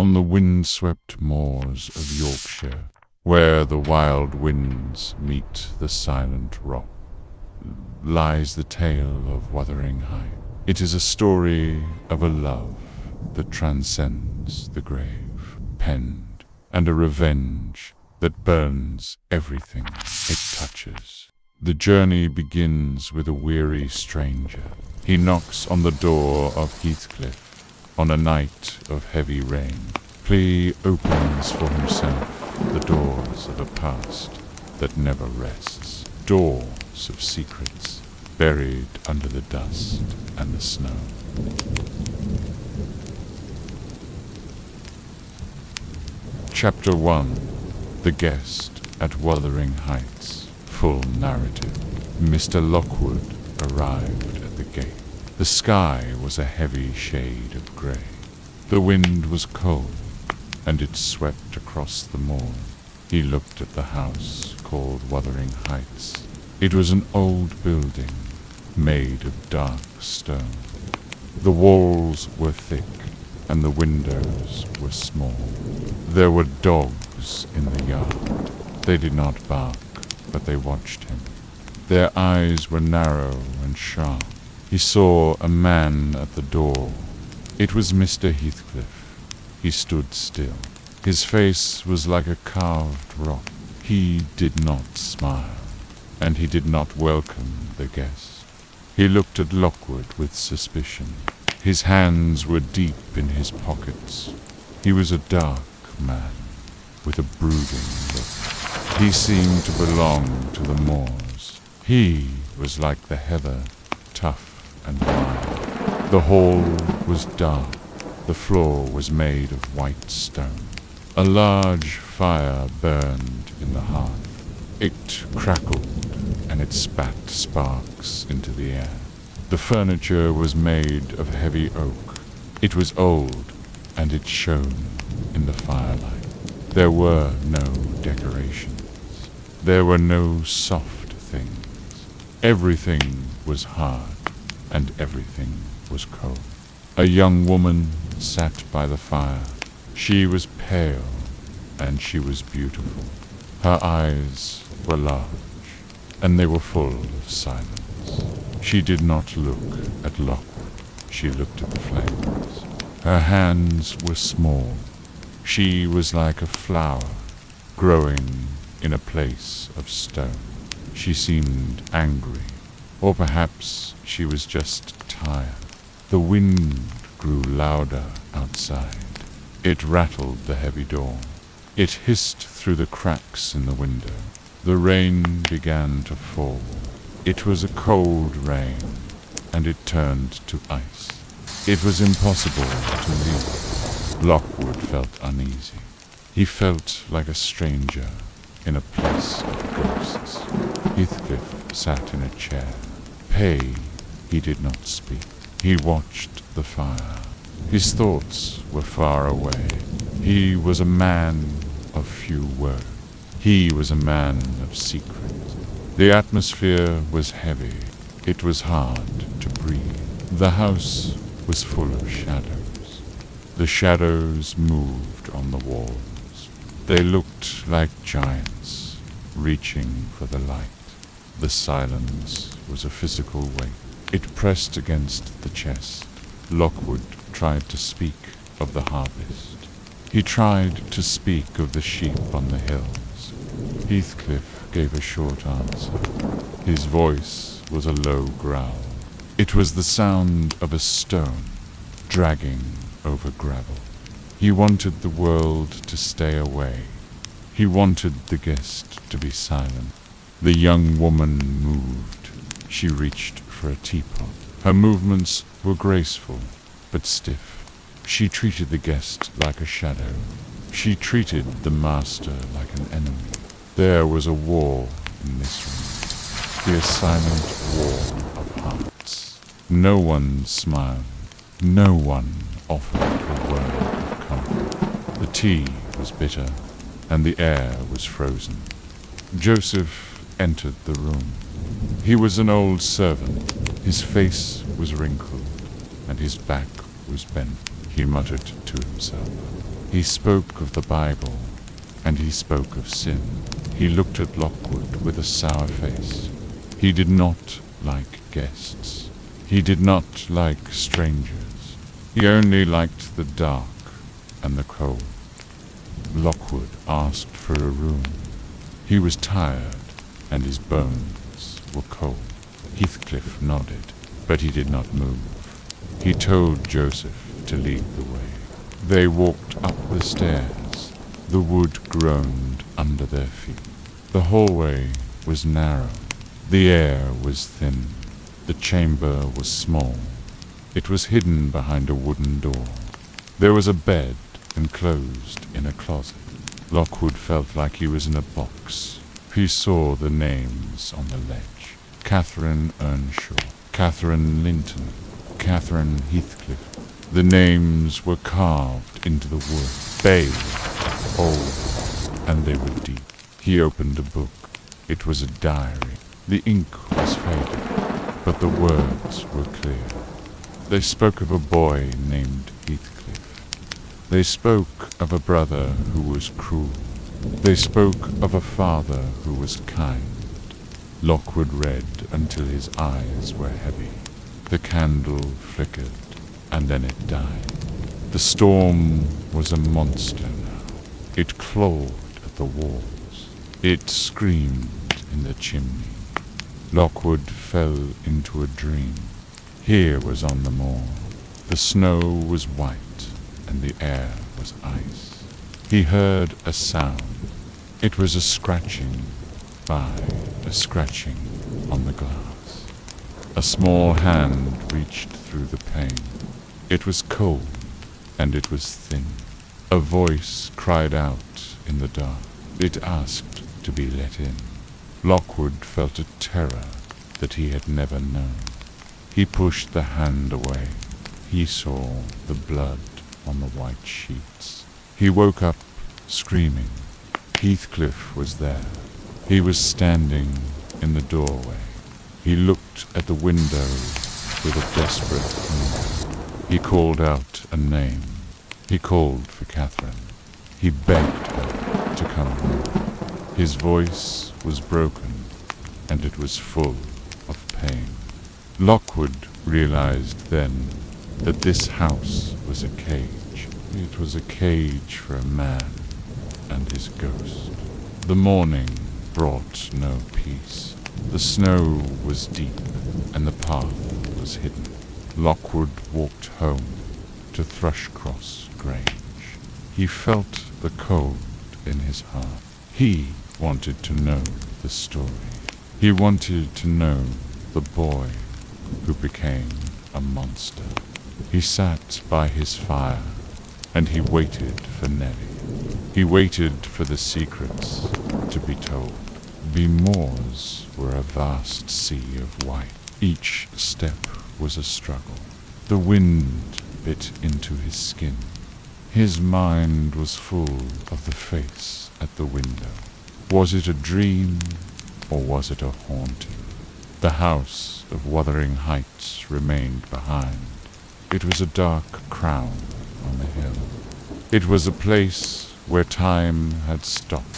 On the wind-swept moors of Yorkshire, where the wild winds meet the silent rock, lies the tale of Wuthering Heights. It is a story of a love that transcends the grave, penned, and a revenge that burns everything it touches. The journey begins with a weary stranger. He knocks on the door of Heathcliff on a night of heavy rain. He opens for himself the doors of a past that never rests, doors of secrets buried under the dust and the snow. Chapter 1. The Guest at Wuthering Heights. Full narrative. Mr. Lockwood arrived at the gate. The sky was a heavy shade of grey. The wind was cold, and it swept across the moor. He looked at the house called Wuthering Heights. It was an old building, made of dark stone. The walls were thick, and the windows were small. There were dogs in the yard. They did not bark, but they watched him. Their eyes were narrow and sharp. He saw a man at the door. It was Mr. Heathcliff. He stood still. His face was like a carved rock. He did not smile, and he did not welcome the guest. He looked at Lockwood with suspicion. His hands were deep in his pockets. He was a dark man, with a brooding look. He seemed to belong to the moors. He was like the heather, tough and wild. The hall was dark. The floor was made of white stone. A large fire burned in the hearth. It crackled, and it spat sparks into the air. The furniture was made of heavy oak. It was old, and it shone in the firelight. There were no decorations. There were no soft things. Everything was hard, and everything was cold. A young woman sat by the fire. She was pale, and she was beautiful. Her eyes were large, and they were full of silence. She did not look at Lockwood. She looked at the flames. Her hands were small. She was like a flower growing in a place of stone. She seemed angry, or perhaps she was just tired. The wind grew louder outside. It rattled the heavy door. It hissed through the cracks in the window. The rain began to fall. It was a cold rain, and it turned to ice. It was impossible to leave. Lockwood felt uneasy. He felt like a stranger in a place of ghosts. Heathcliff sat in a chair. He did not speak. He watched the fire. His thoughts were far away. He was a man of few words. He was a man of secret. The atmosphere was heavy. It was hard to breathe. The house was full of shadows. The shadows moved on the walls. They looked like giants reaching for the light. The silence was a physical weight. It pressed against the chest. Lockwood tried to speak of the harvest. He tried to speak of the sheep on the hills. Heathcliff gave a short answer. His voice was a low growl. It was the sound of a stone dragging over gravel. He wanted the world to stay away. He wanted the guest to be silent. The young woman moved. She reached for a teapot. Her movements were graceful, but stiff. She treated the guest like a shadow. She treated the master like an enemy. There was a war in this room. The silent war of hearts. No one smiled. No one offered a word of comfort. The tea was bitter, and the air was frozen. Joseph entered the room. He was an old servant. His face was wrinkled, and his back was bent. He muttered to himself, He spoke of the Bible, and he spoke of sin. He looked at Lockwood with a sour face. He did not like guests. He did not like strangers. He only liked the dark and the cold. Lockwood asked for a room. He was tired, and his bones were cold. Heathcliff nodded, but he did not move. He told Joseph to lead the way. They walked up the stairs. The wood groaned under their feet. The hallway was narrow. The air was thin. The chamber was small. It was hidden behind a wooden door. There was a bed enclosed in a closet. Lockwood felt like he was in a box. He saw the names on the ledge. Catherine Earnshaw, Catherine Linton, Catherine Heathcliff. The names were carved into the wood, bathed, old, and they were deep. He opened a book. It was a diary. The ink was faded, but the words were clear. They spoke of a boy named Heathcliff. They spoke of a brother who was cruel. They spoke of a father who was kind. Lockwood read until his eyes were heavy. The candle flickered, and then it died. The storm was a monster now. It clawed at the walls. It screamed in the chimney. Lockwood fell into a dream. Here was on the moor. The snow was white, and the air was ice. He heard a sound. It was a scratching a scratching on the glass. A small hand reached through the pane. It was cold, and it was thin. A voice cried out in the dark. It asked to be let in. Lockwood felt a terror that he had never known. He pushed the hand away. He saw the blood on the white sheets. He woke up, screaming. Heathcliff was there. He was standing in the doorway. He looked at the window with a desperate hunger. He called out a name. He called for Catherine. He begged her to come home. His voice was broken, and it was full of pain. Lockwood realized then that this house was a cage. It was a cage for a man and his ghost. The morning brought no peace. The snow was deep, and the path was hidden. Lockwood walked home to Thrushcross Grange. He felt the cold in his heart. He wanted to know the story. He wanted to know the boy who became a monster. He sat by his fire, and he waited for Nellie. He waited for the secrets to be told. The moors were a vast sea of white. Each step was a struggle. The wind bit into his skin. His mind was full of the face at the window. Was it a dream, or was it a haunting? The house of Wuthering Heights remained behind. It was a dark crown on the hill. It was a place where time had stopped.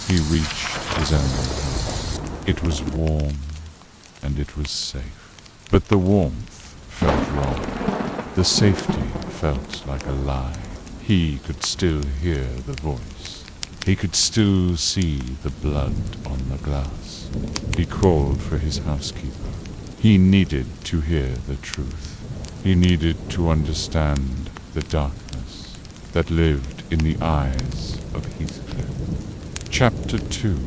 He reached his own house. It was warm, and it was safe. But the warmth felt wrong. The safety felt like a lie. He could still hear the voice. He could still see the blood on the glass. He called for his housekeeper. He needed to hear the truth. He needed to understand the darkness that lived in the eyes of Heathcliff. Chapter 2.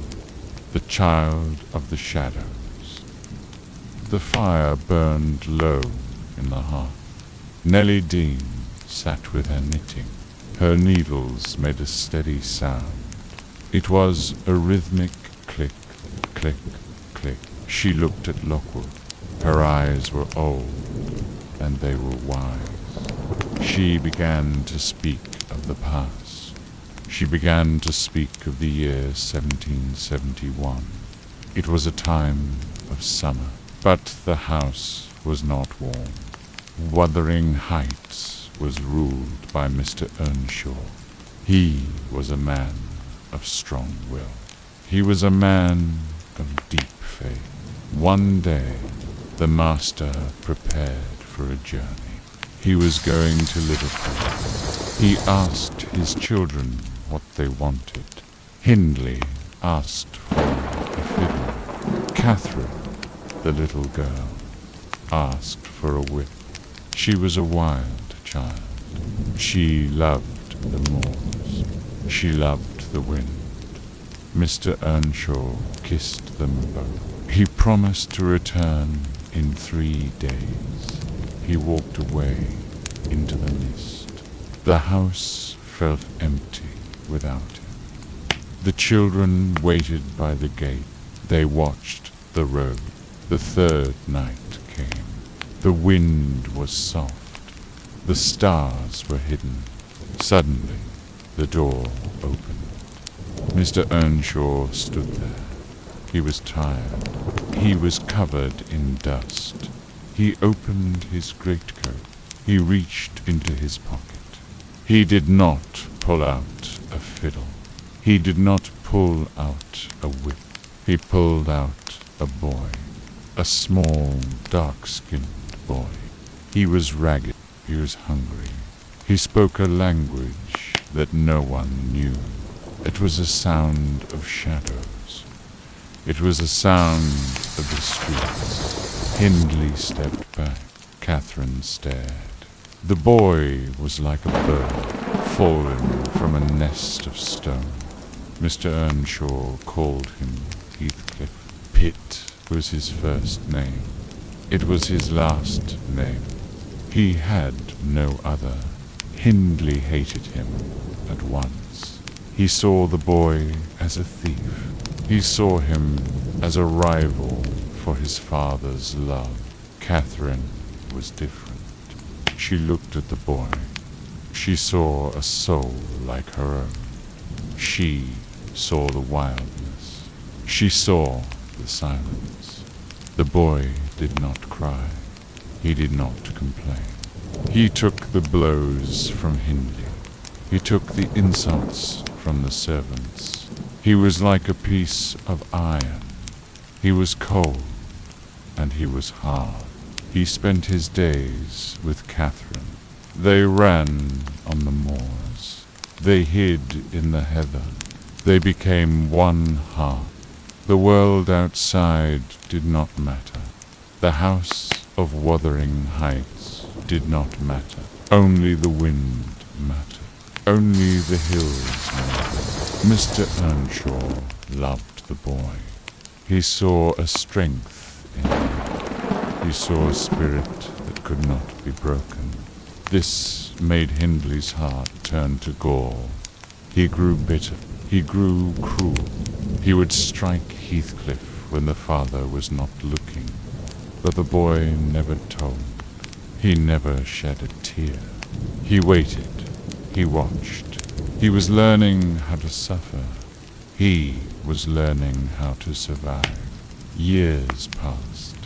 The Child of the Shadows. The fire burned low in the hearth. Nellie Dean sat with her knitting. Her needles made a steady sound. It was a rhythmic click, click, click. She looked at Lockwood. Her eyes were old, and they were wise. She began to speak of the past. She began to speak of the year 1771. It was a time of summer, but the house was not warm. Wuthering Heights was ruled by Mr. Earnshaw. He was a man of strong will. He was a man of deep faith. One day, the master prepared for a journey. He was going to Liverpool. He asked his children what they wanted. Hindley asked for a fiddle. Catherine, the little girl, asked for a whip. She was a wild child. She loved the moors. She loved the wind. Mr. Earnshaw kissed them both. He promised to return in 3 days. He walked away into the mist. The house felt empty without him. The children waited by the gate. They watched the road. The third night came. The wind was soft. The stars were hidden. Suddenly, the door opened. Mr. Earnshaw stood there. He was tired. He was covered in dust. He opened his greatcoat. He reached into his pocket. He did not pull out a fiddle. He did not pull out a whip. He pulled out a boy, a small, dark-skinned boy. He was ragged. He was hungry. He spoke a language that no one knew. It was a sound of shadows. It was a sound of the streets. Hindley stepped back. Catherine stared. The boy was like a bird fallen from a nest of stone. Mr. Earnshaw called him Heathcliff. Pitt was his first name. It was his last name. He had no other. Hindley hated him at once. He saw the boy as a thief. He saw him as a rival for his father's love. Catherine was different. She looked at the boy. She saw a soul like her own. She saw the wildness. She saw the silence. The boy did not cry. He did not complain. He took the blows from Hindley. He took the insults from the servants. He was like a piece of iron. He was cold, and he was hard. He spent his days with Catherine. They ran on the moors. They hid in the heather. They became one heart. The world outside did not matter. The house of Wuthering Heights did not matter. Only the wind mattered. Only the hills mattered. Mr. Earnshaw loved the boy. He saw a strength in him. He saw a spirit that could not be broken. This made Hindley's heart turn to gall. He grew bitter. He grew cruel. He would strike Heathcliff when the father was not looking. But the boy never told. He never shed a tear. He waited. He watched. He was learning how to suffer. He was learning how to survive. Years passed.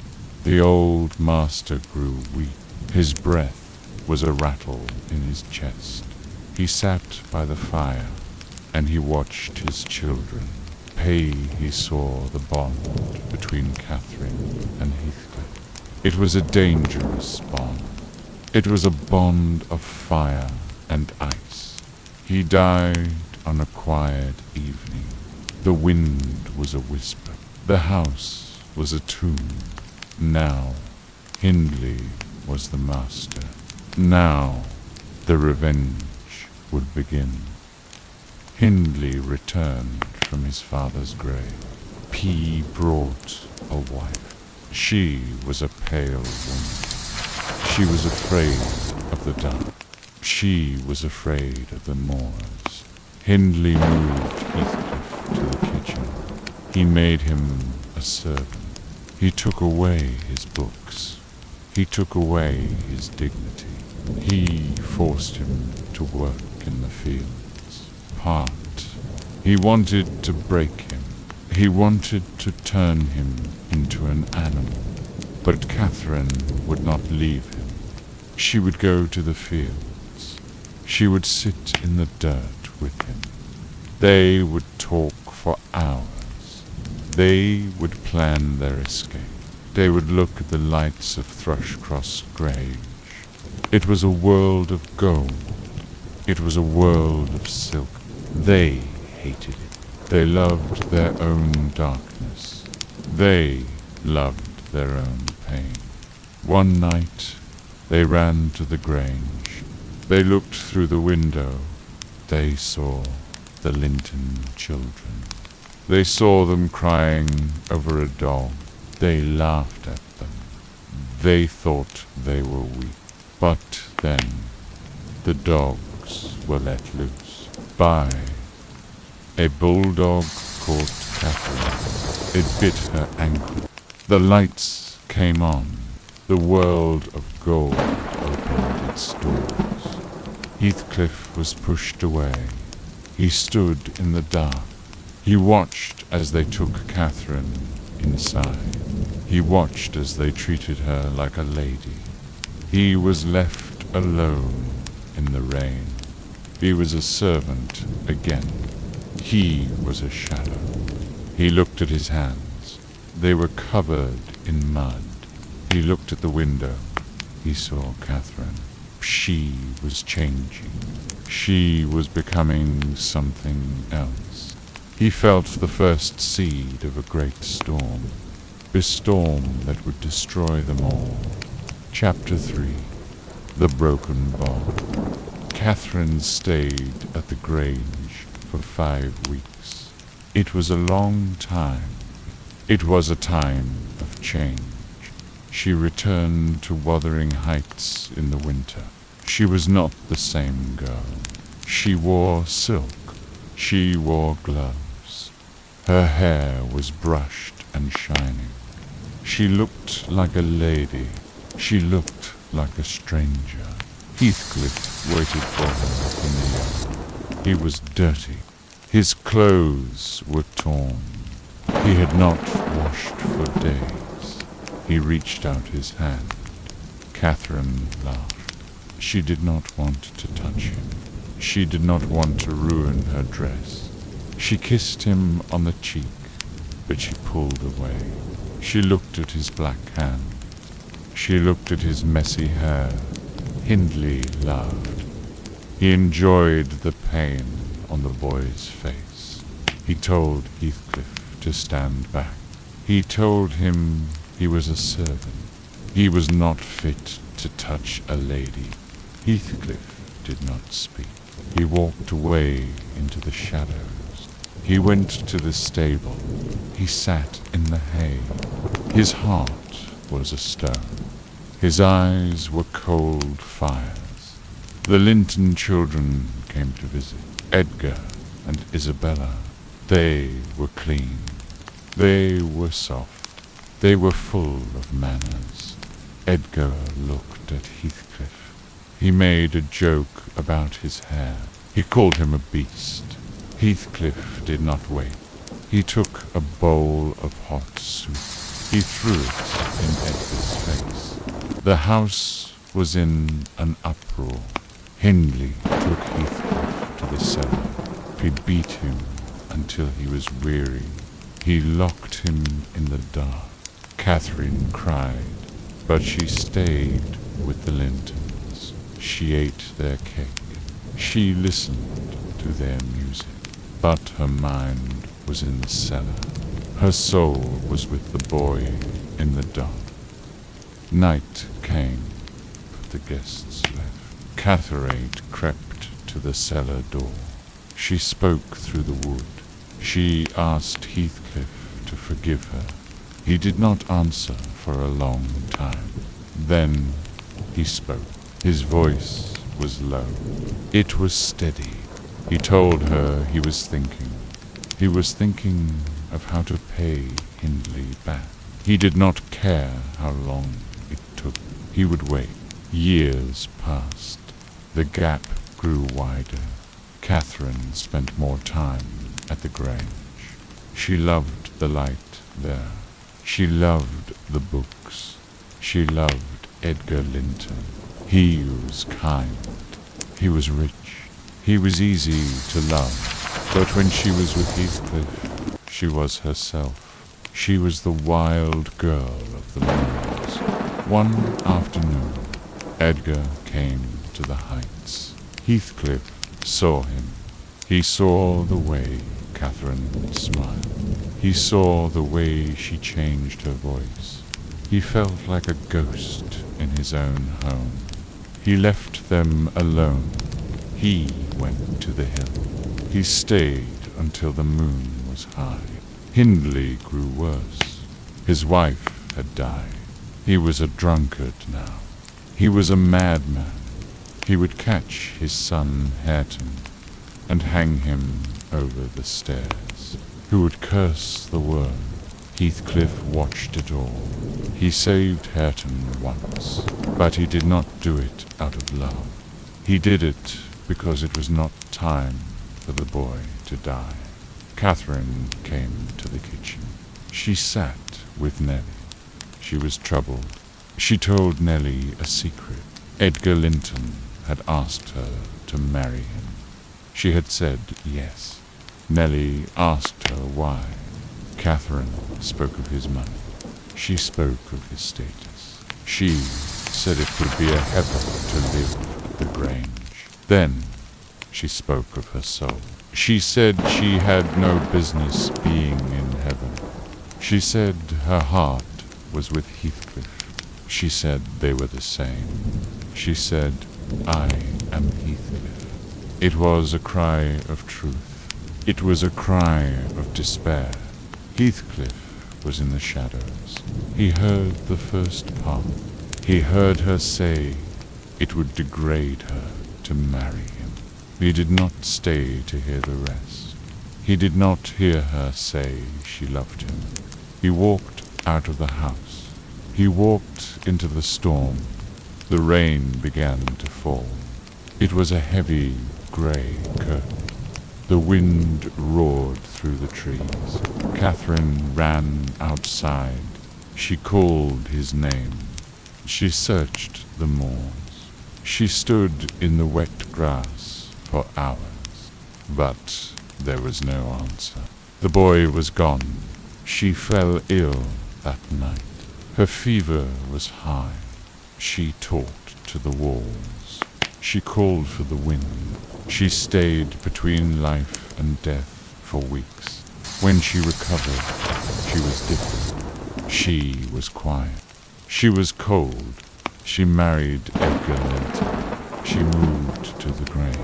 The old master grew weak. His breath was a rattle in his chest. He sat by the fire, and he watched his children. He saw the bond between Catherine and Heathcliff. It was a dangerous bond. It was a bond of fire and ice. He died on a quiet evening. The wind was a whisper. The house was a tomb. Now, Hindley was the master. Now, the revenge would begin. Hindley returned from his father's grave. He brought a wife. She was a pale woman. She was afraid of the dark. She was afraid of the moors. Hindley moved Heathcliff to the kitchen. He made him a servant. He took away his books. He took away his dignity. He forced him to work in the fields. He wanted to break him. He wanted to turn him into an animal. But Catherine would not leave him. She would go to the fields. She would sit in the dirt with him. They would talk for hours. They would plan their escape. They would look at the lights of Thrushcross Grange. It was a world of gold. It was a world of silk. They hated it. They loved their own darkness. They loved their own pain. One night they ran to the Grange. They looked through the window. They saw the Linton children. They saw them crying over a dog. They laughed at them. They thought they were weak. But then the dogs were let loose by a bulldog called Catherine. It bit her ankle. The lights came on. The world of gold opened its doors. Heathcliff was pushed away. He stood in the dark. He watched as they took Catherine inside. He watched as they treated her like a lady. He was left alone in the rain. He was a servant again. He was a shadow. He looked at his hands. They were covered in mud. He looked at the window. He saw Catherine. She was changing. She was becoming something else. He felt the first seed of a great storm, a storm that would destroy them all. Chapter 3. The Broken Bond. Catherine stayed at the Grange for 5 weeks. It was a long time. It was a time of change. She returned to Wuthering Heights in the winter. She was not the same girl. She wore silk. She wore gloves. Her hair was brushed and shining. She looked like a lady. She looked like a stranger. Heathcliff waited for her in the yard. He was dirty. His clothes were torn. He had not washed for days. He reached out his hand. Catherine laughed. She did not want to touch him. She did not want to ruin her dress. She kissed him on the cheek, but she pulled away. She looked at his black hand. She looked at his messy hair. Hindley laughed. He enjoyed the pain on the boy's face. He told Heathcliff to stand back. He told him he was a servant. He was not fit to touch a lady. Heathcliff did not speak. He walked away into the shadows. He went to the stable. He sat in the hay. His heart was a stone. His eyes were cold fires. The Linton children came to visit. Edgar and Isabella. They were clean. They were soft. They were full of manners. Edgar looked at Heathcliff. He made a joke about his hair. He called him a beast. Heathcliff did not wait. He took a bowl of hot soup. He threw it in Edgar's face. The house was in an uproar. Hindley took Heathcliff to the cellar. He beat him until he was weary. He locked him in the dark. Catherine cried, but she stayed with the Lintons. She ate their cake. She listened to their music. But her mind was in the cellar. Her soul was with the boy in the dark. Night came, but the guests left. Catherine crept to the cellar door. She spoke through the wood. She asked Heathcliff to forgive her. He did not answer for a long time. Then he spoke. His voice was low. It was steady. He told her he was thinking. He was thinking of how to pay Hindley back. He did not care how long it took. He would wait. Years passed. The gap grew wider. Catherine spent more time at the Grange. She loved the light there. She loved the books. She loved Edgar Linton. He was kind. He was rich. He was easy to love, but when she was with Heathcliff, she was herself. She was the wild girl of the moors. One afternoon, Edgar came to the Heights. Heathcliff saw him. He saw the way Catherine smiled. He saw the way she changed her voice. He felt like a ghost in his own home. He left them alone. He went to the hill. He stayed until the moon was high. Hindley grew worse. His wife had died. He was a drunkard now. He was a madman. He would catch his son Hareton and hang him over the stairs. Who would curse the world? Heathcliff watched it all. He saved Hareton once, but he did not do it out of love. He did it because it was not time for the boy to die. Catherine came to the kitchen. She sat with Nellie. She was troubled. She told Nellie a secret. Edgar Linton had asked her to marry him. She had said yes. Nellie asked her why. Catherine spoke of his money. She spoke of his status. She said it would be a heaven to live at the Grange. Then she spoke of her soul. She said she had no business being in heaven. She said her heart was with Heathcliff. She said they were the same. She said, I am Heathcliff. It was a cry of truth. It was a cry of despair. Heathcliff was in the shadows. He heard the first part. He heard her say it would degrade her to marry him. He did not stay to hear the rest. He did not hear her say she loved him. He walked out of the house. He walked into the storm. The rain began to fall. It was a heavy, grey curtain. The wind roared through the trees. Catherine ran outside. She called his name. She searched the moors. She stood in the wet grass for hours, but there was no answer. The boy was gone. She fell ill that night. Her fever was high. She talked to the walls. She called for the wind. She stayed between life and death for weeks. When she recovered, she was different. She was quiet. She was cold. She married Edgar Linton. She moved to the Grange.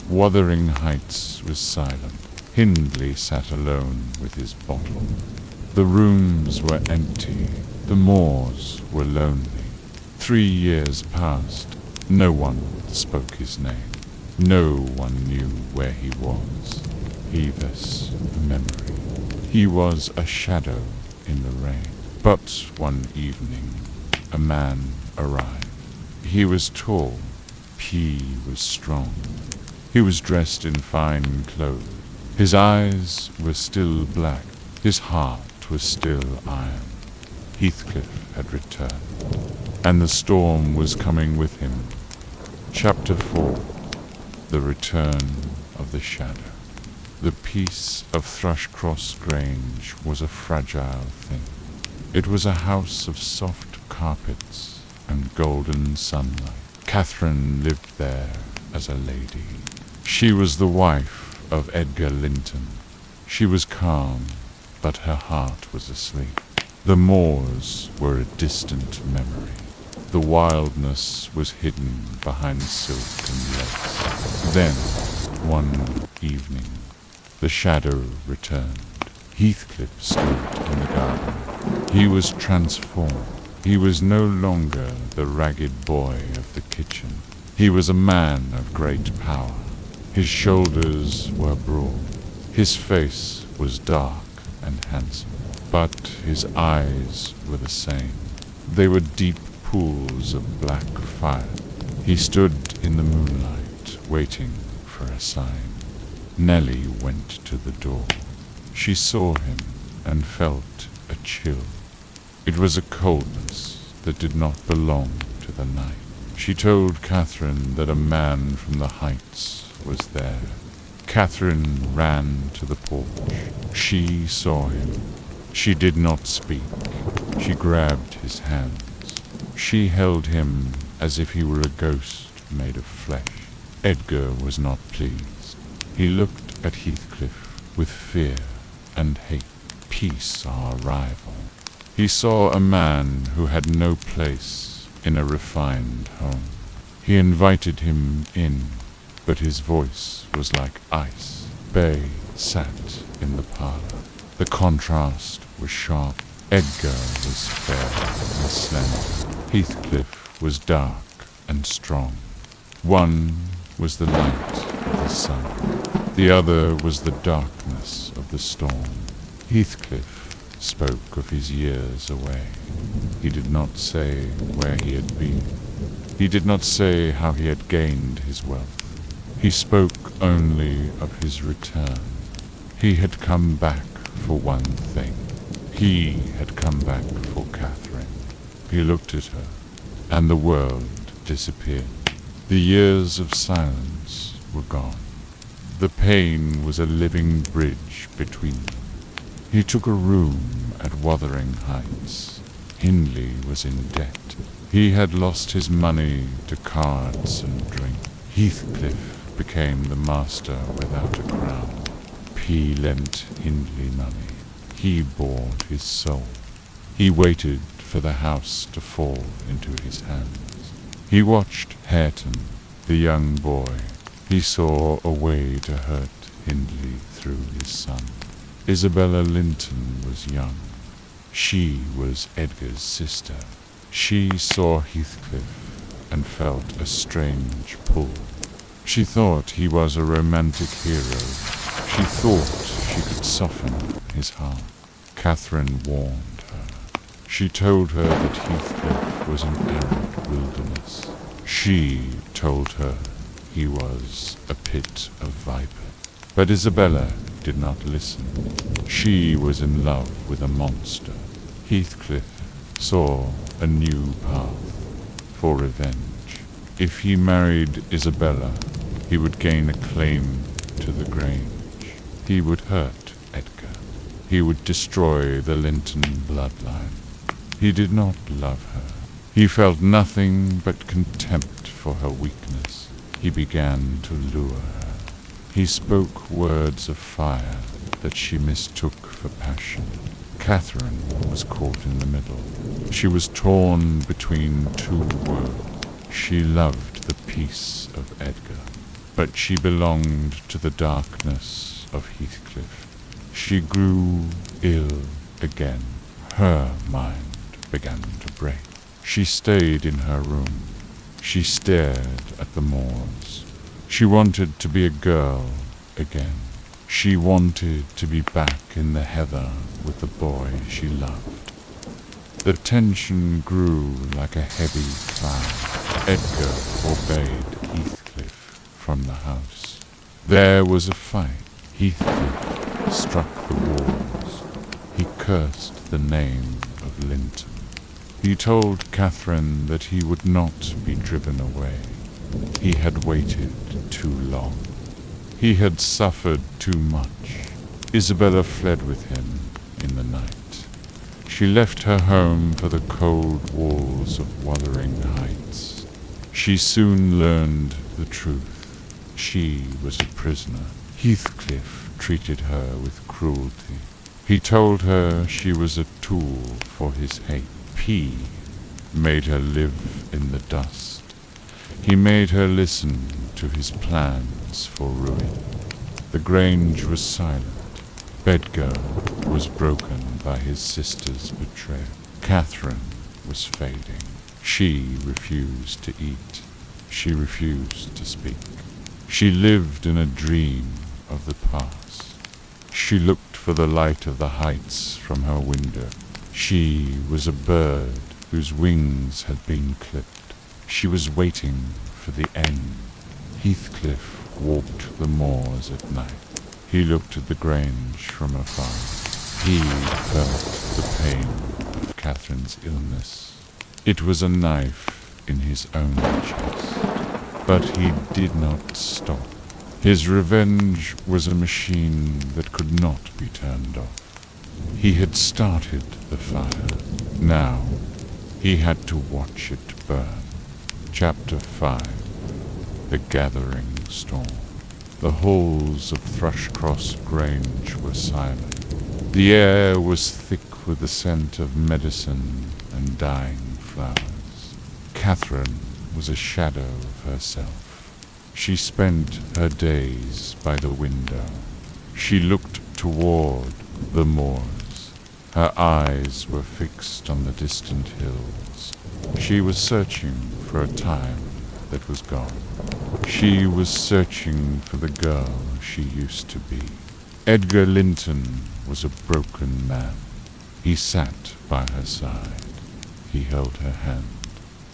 Wuthering Heights was silent. Hindley sat alone with his bottle. The rooms were empty. The moors were lonely. 3 years passed. No one spoke his name. No one knew where he was. Heedless memory. He was a shadow in the rain. But one evening, a man arrived. He was tall. He was strong. He was dressed in fine clothes. His eyes were still black. His heart was still iron. Heathcliff had returned, and the storm was coming with him. Chapter 4. The Return of the Shadow. The peace of Thrushcross Grange was a fragile thing. It was a house of soft carpets and golden sunlight. Catherine lived there as a lady. She was the wife of Edgar Linton. She was calm, but her heart was asleep. The moors were a distant memory. The wildness was hidden behind silk and lace. Then, one evening, the shadow returned. Heathcliff stood in the garden. He was transformed. He was no longer the ragged boy of the kitchen. He was a man of great power. His shoulders were broad. His face was dark and handsome. But his eyes were the same. They were deep pools of black fire. He stood in the moonlight, waiting for a sign. Nellie went to the door. She saw him and felt a chill. It was a coldness that did not belong to the night. She told Catherine that a man from the Heights was there. Catherine ran to the porch. She saw him. She did not speak. She grabbed his hands. She held him as if he were a ghost made of flesh. Edgar was not pleased. He looked at Heathcliff with fear and hate. Peace, our rival. He saw a man who had no place in a refined home. He invited him in, but his voice was like ice. Bay sat in the parlor. The contrast was sharp. Edgar was fair and slender. Heathcliff was dark and strong. One was the light of the sun. The other was the darkness of the storm. Heathcliff spoke of his years away. He did not say where he had been. He did not say how he had gained his wealth. He spoke only of his return. He had come back for one thing. He had come back for Catherine. He looked at her, and the world disappeared. The years of silence were gone. The pain was a living bridge between them. He took a room at Wuthering Heights. Hindley was in debt. He had lost his money to cards and drink. Heathcliff became the master without a crown. P lent Hindley money. He bought his soul. He waited for the house to fall into his hands. He watched Hareton, the young boy. He saw a way to hurt Hindley through his son. Isabella Linton was young. She was Edgar's sister. She saw Heathcliff and felt a strange pull. She thought he was a romantic hero. She thought she could soften his heart. Catherine warned her. She told her that Heathcliff was an arid wilderness. She told her he was a pit of vipers. But Isabella did not listen. She was in love with a monster. Heathcliff saw a new path for revenge. If he married Isabella, he would gain a claim to the Grange. He would hurt Edgar. He would destroy the Linton bloodline. He did not love her. He felt nothing but contempt for her weakness. He began to lure her. He spoke words of fire that she mistook for passion. Catherine was caught in the middle. She was torn between two worlds. She loved the peace of Edgar, but she belonged to the darkness of Heathcliff. She grew ill again. Her mind began to break. She stayed in her room. She stared at the moors. She wanted to be a girl again. She wanted to be back in the heather with the boy she loved. The tension grew like a heavy cloud. Edgar forbade Heathcliff from the house. There was a fight. Heathcliff struck the walls. He cursed the name of Linton. He told Catherine that he would not be driven away. He had waited too long. He had suffered too much. Isabella fled with him in the night. She left her home for the cold walls of Wuthering Heights. She soon learned the truth. She was a prisoner. Heathcliff treated her with cruelty. He told her she was a tool for his hate. P made her live in the dust. He made her listen to his plans for ruin. The Grange was silent. Edgar was broken by his sister's betrayal. Catherine was fading. She refused to eat. She refused to speak. She lived in a dream of the past. She looked for the light of the heights from her window. She was a bird whose wings had been clipped. She was waiting for the end. Heathcliff walked the moors at night. He looked at the Grange from afar. He felt the pain of Catherine's illness. It was a knife in his own chest. But he did not stop. His revenge was a machine that could not be turned off. He had started the fire. Now, he had to watch it burn. Chapter 5. The Gathering Storm. The halls of Thrushcross Grange were silent. The air was thick with the scent of medicine and dying flowers. Catherine was a shadow of herself. She spent her days by the window. She looked toward the moors. Her eyes were fixed on the distant hills. She was searching for a time that was gone. She was searching for the girl she used to be. Edgar Linton was a broken man. He sat by her side. He held her hand.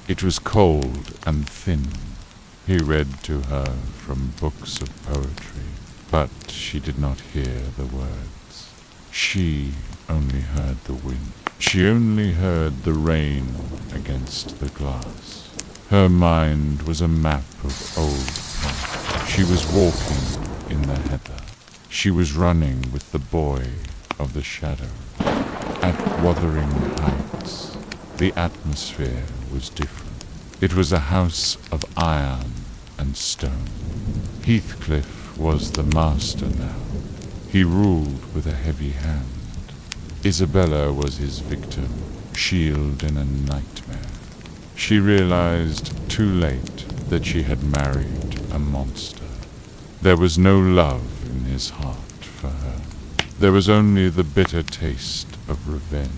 It was cold and thin. He read to her from books of poetry, but she did not hear the words. She only heard the wind. She only heard the rain against the glass. Her mind was a map of old paths. She was walking in the heather. She was running with the boy of the shadow. At Wuthering Heights, the atmosphere was different. It was a house of iron and stone. Heathcliff was the master now. He ruled with a heavy hand. Isabella was his victim, sealed in a nightmare. She realized too late that she had married a monster. There was no love in his heart for her. There was only the bitter taste of revenge.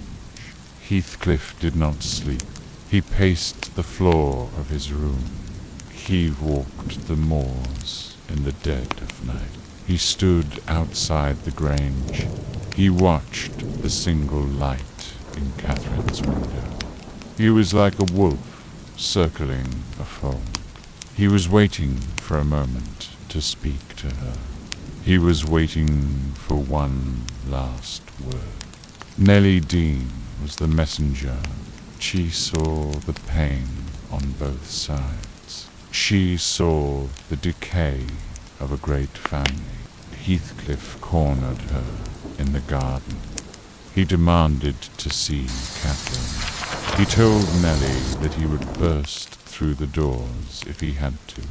Heathcliff did not sleep. He paced the floor of his room. He walked the moors in the dead of night. He stood outside the grange. He watched the single light in Catherine's window. He was like a wolf circling a fold. He was waiting for a moment to speak to her. He was waiting for one last word. Nellie Dean was the messenger. She saw the pain on both sides. She saw the decay of a great family. Heathcliff cornered her in the garden. He demanded to see Catherine. He told Nellie that he would burst through the doors if he had to.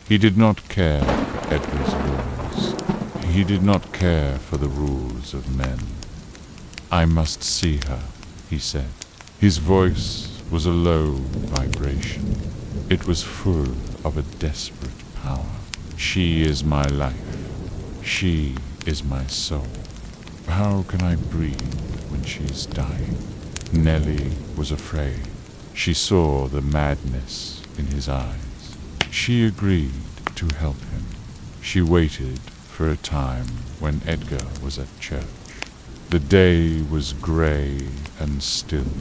He did not care for Edgar's rules. He did not care for the rules of men. "I must see her," he said. His voice was a low vibration. It was full of a desperate power. "She is my life. She is my soul. How can I breathe when she's dying?" Nellie was afraid. She saw the madness in his eyes. She agreed to help him. She waited for a time when Edgar was at church. The day was grey and still.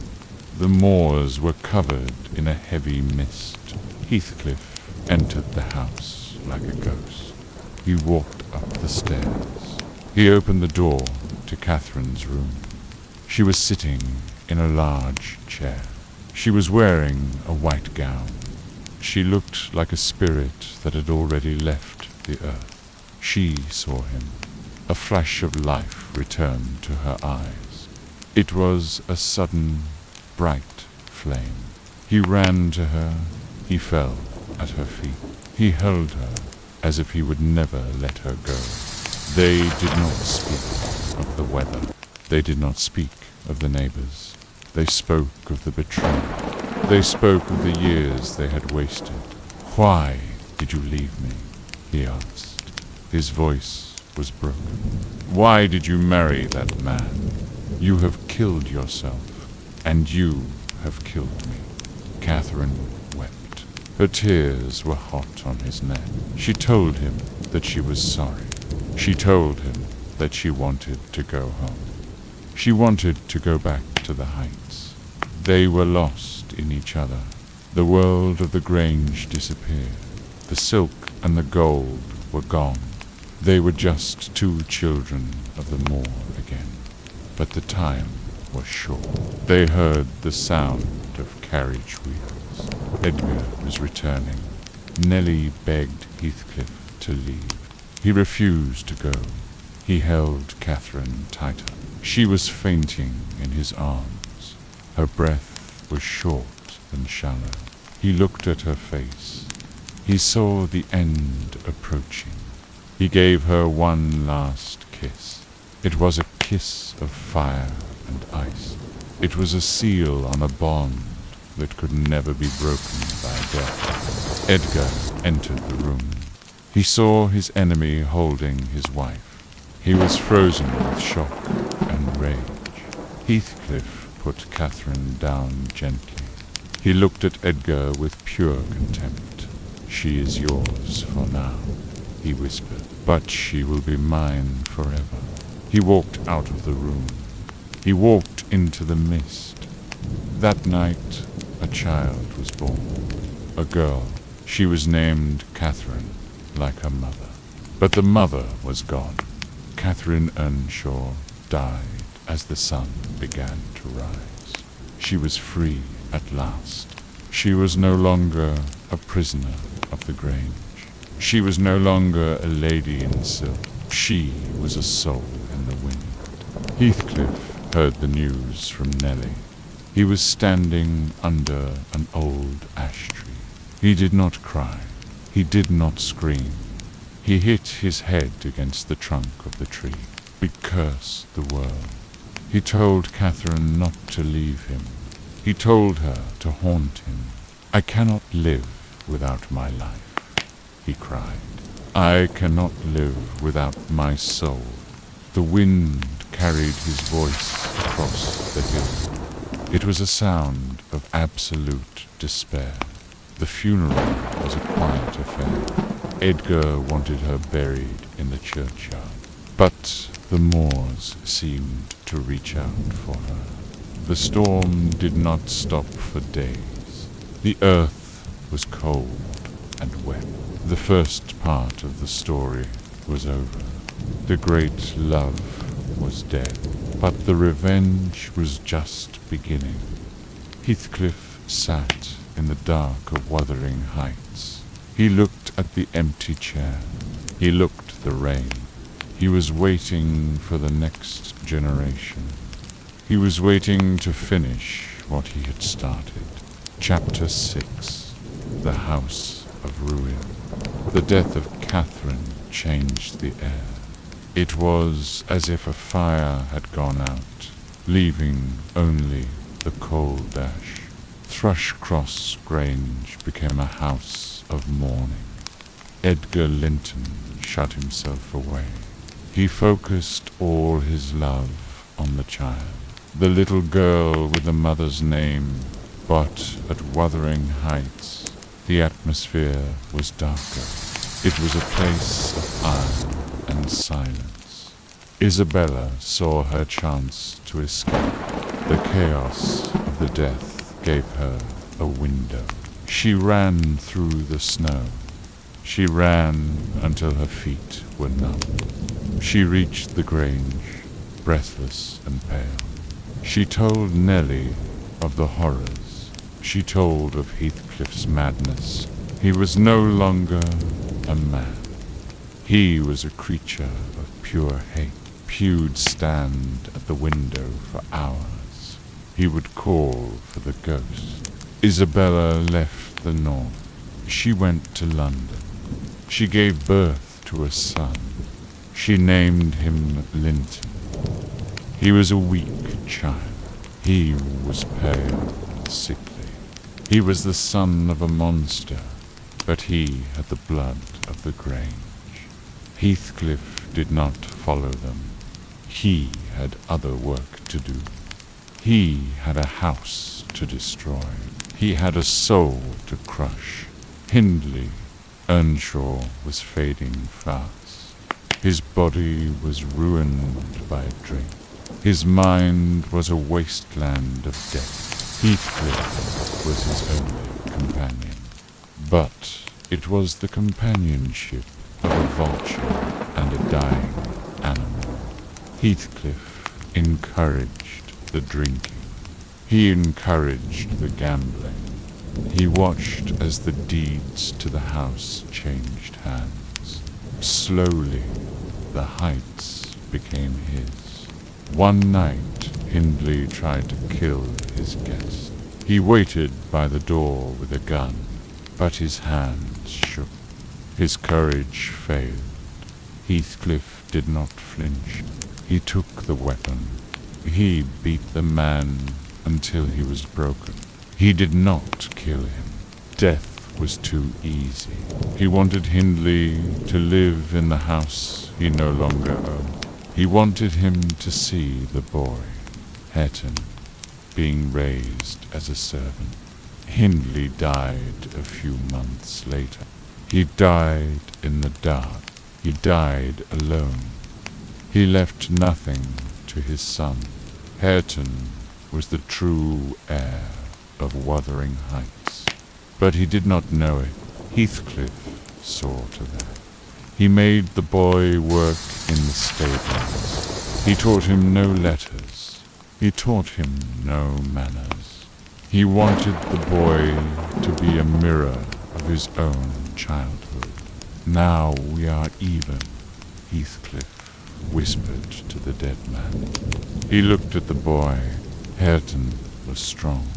The moors were covered in a heavy mist. Heathcliff entered the house like a ghost. He walked up the stairs. He opened the door to Catherine's room. She was sitting in a large chair. She was wearing a white gown. She looked like a spirit that had already left the earth. She saw him. A flash of life returned to her eyes. It was a sudden, bright flame. He ran to her. He fell at her feet. He held her as if he would never let her go. They did not speak of the weather. They did not speak of the neighbors. They spoke of the betrayal. They spoke of the years they had wasted. "Why did you leave me?" he asked. His voice was broken. "Why did you marry that man? You have killed yourself, and you have killed me." Catherine wept. Her tears were hot on his neck. She told him that she was sorry. She told him that she wanted to go home. She wanted to go back to the heights. They were lost in each other. The world of the Grange disappeared. The silk and the gold were gone. They were just two children of the moor again. But the time was short. They heard the sound of carriage wheels. Edgar was returning. Nellie begged Heathcliff to leave. He refused to go. He held Catherine tighter. She was fainting in his arms. Her breath was short and shallow. He looked at her face. He saw the end approaching. He gave her one last kiss. It was a kiss of fire and ice. It was a seal on a bond that could never be broken by death. Edgar entered the room. He saw his enemy holding his wife. He was frozen with shock and rage. Heathcliff put Catherine down gently. He looked at Edgar with pure contempt. "She is yours for now," he whispered, "but she will be mine forever." He walked out of the room. He walked into the mist. That night, a child was born. A girl. She was named Catherine, like her mother. But the mother was gone. Catherine Earnshaw died as the sun began to rise. She was free at last. She was no longer a prisoner of the Grange. She was no longer a lady in silk. She was a soul in the wind. Heathcliff heard the news from Nellie. He was standing under an old ash tree. He did not cry. He did not scream. He hit his head against the trunk of the tree. He cursed the world. He told Catherine not to leave him. He told her to haunt him. "I cannot live without my life," he cried. "I cannot live without my soul." The wind carried his voice across the hill. It was a sound of absolute despair. The funeral was a quiet affair. Edgar wanted her buried in the churchyard, but the moors seemed to reach out for her. The storm did not stop for days. The earth was cold and wet. The first part of the story was over. The great love was dead, but the revenge was just beginning. Heathcliff sat in the dark of Wuthering Heights. He looked at the empty chair. He looked at the rain. He was waiting for the next generation. He was waiting to finish what he had started. Chapter 6. The House of Ruin. The death of Catherine changed the air. It was as if a fire had gone out, leaving only the cold ash. Thrushcross Grange became a house of mourning. Edgar Linton shut himself away. He focused all his love on the child, the little girl with the mother's name, but at Wuthering Heights the atmosphere was darker. It was a place of iron and silence. Isabella saw her chance to escape. The chaos of the death gave her a window. She ran through the snow. She ran until her feet were numb. She reached the Grange, breathless and pale. She told Nellie of the horrors. She told of Heathcliff's madness. He was no longer a man. He was a creature of pure hate. He would stand at the window for hours. He would call for the ghost. Isabella left the north. She went to London. She gave birth to a son. She named him Linton. He was a weak child. He was pale and sickly. He was the son of a monster, but he had the blood of the Grange. Heathcliff did not follow them. He had other work to do. He had a house to destroy. He had a soul to crush. Hindley, Earnshaw, was fading fast. His body was ruined by drink. His mind was a wasteland of death. Heathcliff was his only companion. But it was the companionship of a vulture and a dying animal. Heathcliff encouraged the drinking. He encouraged the gambling. He watched as the deeds to the house changed hands. Slowly, the heights became his. One night, Hindley tried to kill his guest. He waited by the door with a gun, but his hands shook. His courage failed. Heathcliff did not flinch. He took the weapon. He beat the man until he was broken. He did not kill him. Death was too easy. He wanted Hindley to live in the house he no longer owned. He wanted him to see the boy, Hareton, being raised as a servant. Hindley died a few months later. He died in the dark. He died alone. He left nothing to his son. Hareton was the true heir of Wuthering Heights. But he did not know it. Heathcliff saw to that. He made the boy work in the stables. He taught him no letters. He taught him no manners. He wanted the boy to be a mirror of his own childhood. Now we are even, Heathcliff whispered to the dead man. He looked at the boy. Hareton was strong.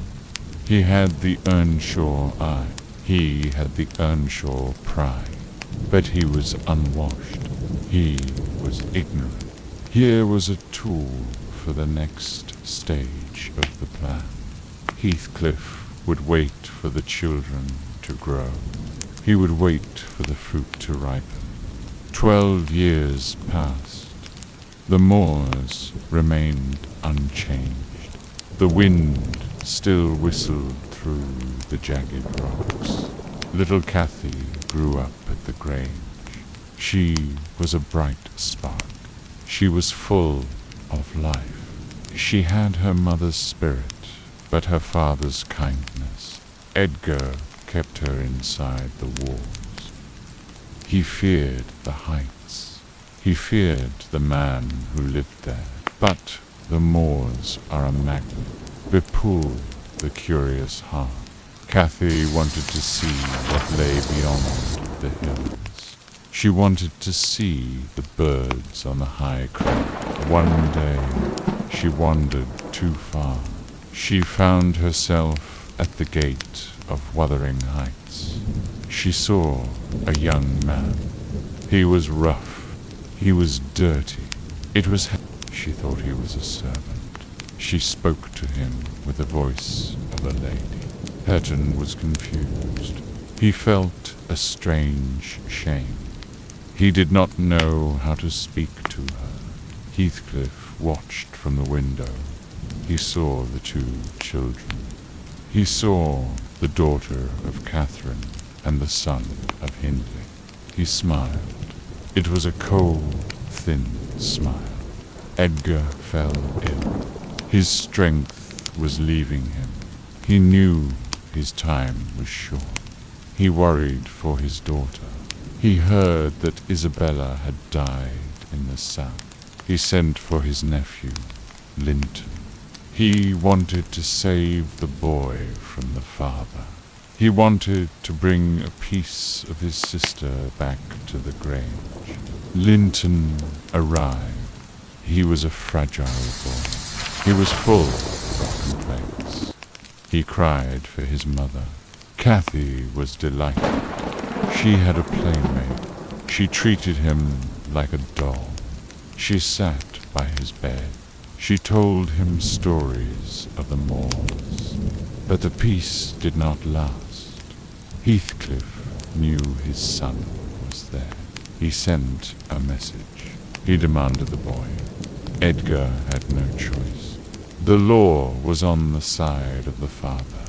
He had the Earnshaw eye. He had the Earnshaw pride. But he was unwashed. He was ignorant. Here was a tool for the next stage of the plan. Heathcliff would wait for the children to grow. He would wait for the fruit to ripen. 12 years passed. The moors remained unchanged. The wind still whistled through the jagged rocks. Little Cathy grew up at the Grange. She was a bright spark. She was full of life. She had her mother's spirit, but her father's kindness. Edgar kept her inside the walls. He feared the heights. He feared the man who lived there. But the moors are a magnet. They pull the curious heart. Cathy wanted to see what lay beyond the hills. She wanted to see the birds on the high crag. One day she wandered too far. She found herself at the gate of Wuthering Heights. She saw a young man. He was rough. He was dirty. It was she thought he was a servant. She spoke to him with the voice of a lady. Hareton was confused. He felt a strange shame. He did not know how to speak to her. Heathcliff watched from the window. He saw the 2 children. He saw the daughter of Catherine and the son of Hindley. He smiled. It was a cold, thin smile. Edgar fell ill. His strength was leaving him. He knew his time was short. He worried for his daughter. He heard that Isabella had died in the south. He sent for his nephew, Linton. He wanted to save the boy from the father. He wanted to bring a piece of his sister back to the Grange. Linton arrived. He was a fragile boy. He was full of complaints. He cried for his mother. Cathy was delighted. She had a playmate. She treated him like a doll. She sat by his bed. She told him stories of the moors. But the peace did not last. Heathcliff knew his son was there. He sent a message. He demanded the boy. Edgar had no choice. The law was on the side of the father.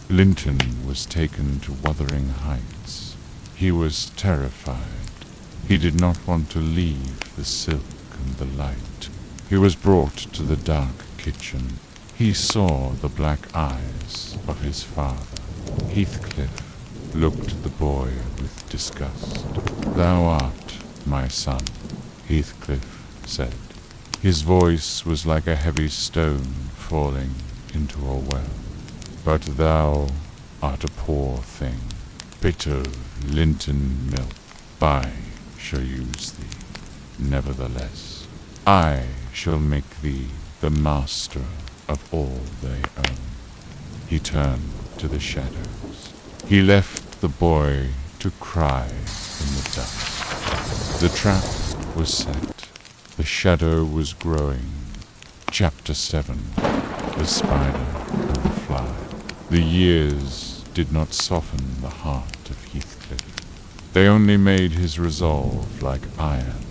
Linton was taken to Wuthering Heights. He was terrified. He did not want to leave the silk and the light. He was brought to the dark kitchen. He saw the black eyes of his father. Heathcliff looked at the boy with disgust. "Thou art my son," Heathcliff said. His voice was like a heavy stone falling into a well. "But thou art a poor thing, bit of Linton milk. Buy shall use thee. Nevertheless, I shall make thee the master of all they own." He turned to the shadows. He left the boy to cry in the dust. The trap was set. The shadow was growing. Chapter 7. The Spider and the Fly. The years did not soften the heart of Heathcliff. They only made his resolve like iron.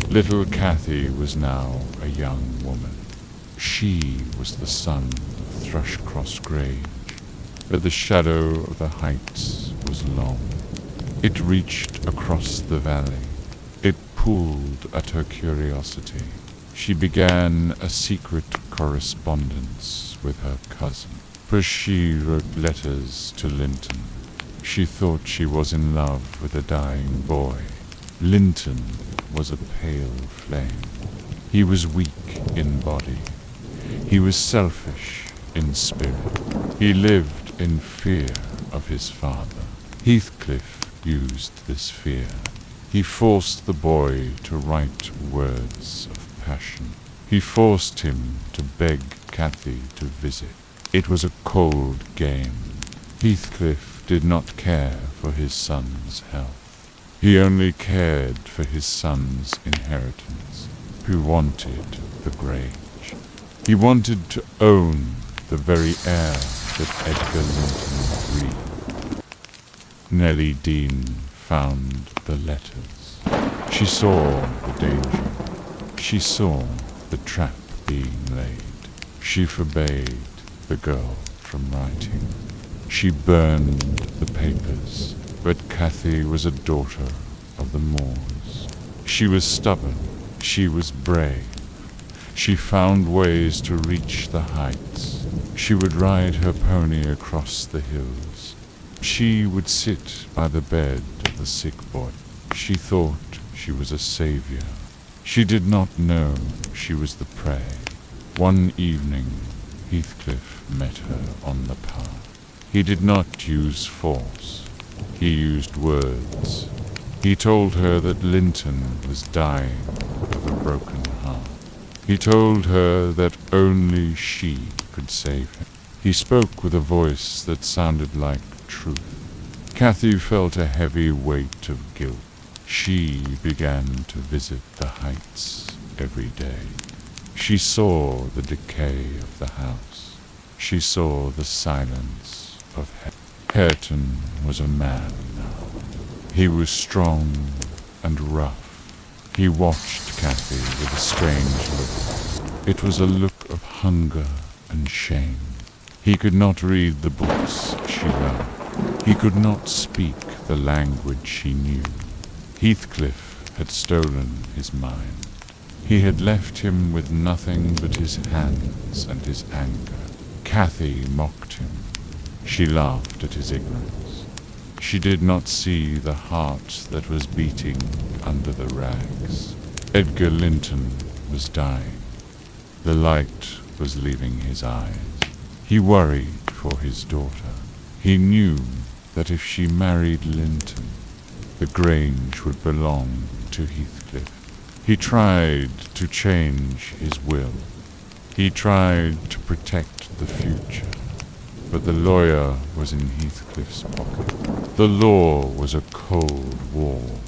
Little Cathy was now a young woman. She was the son of Thrushcross Grange, but the shadow of the heights was long. It reached across the valley. It pulled at her curiosity. She began a secret correspondence with her cousin, for she wrote letters to Linton. She thought she was in love with a dying boy. Linton was a pale flame. He was weak in body. He was selfish in spirit. He lived in fear of his father. Heathcliff used this fear. He forced the boy to write words of passion. He forced him to beg Cathy to visit. It was a cold game. Heathcliff did not care for his son's health. He only cared for his son's inheritance, who wanted the Grange. He wanted to own the very air that Edgar Linton breathed. Nellie Dean found the letters. She saw the danger. She saw the trap being laid. She forbade the girl from writing. She burned the papers, but Cathy was a daughter of the moors. She was stubborn. She was brave. She found ways to reach the heights. She would ride her pony across the hills. She would sit by the bed of the sick boy. She thought she was a savior. She did not know she was the prey. One evening, Heathcliff met her on the path. He did not use force. He used words. He told her that Linton was dying of a broken heart. He told her that only she could save him. He spoke with a voice that sounded like truth. Cathy felt a heavy weight of guilt. She began to visit the heights every day. She saw the decay of the house. She saw the silence of Hareton was a man now. He was strong and rough. He watched Cathy with a strange look. It was a look of hunger and shame. He could not read the books she loved. He could not speak the language she knew. Heathcliff had stolen his mind. He had left him with nothing but his hands and his anger. Cathy mocked him. She laughed at his ignorance. She did not see the heart that was beating under the rags. Edgar Linton was dying. The light was leaving his eyes. He worried for his daughter. He knew that if she married Linton, the Grange would belong to Heathcliff. He tried to change his will. He tried to protect the future. But the lawyer was in Heathcliff's pocket. The law was a cold wall.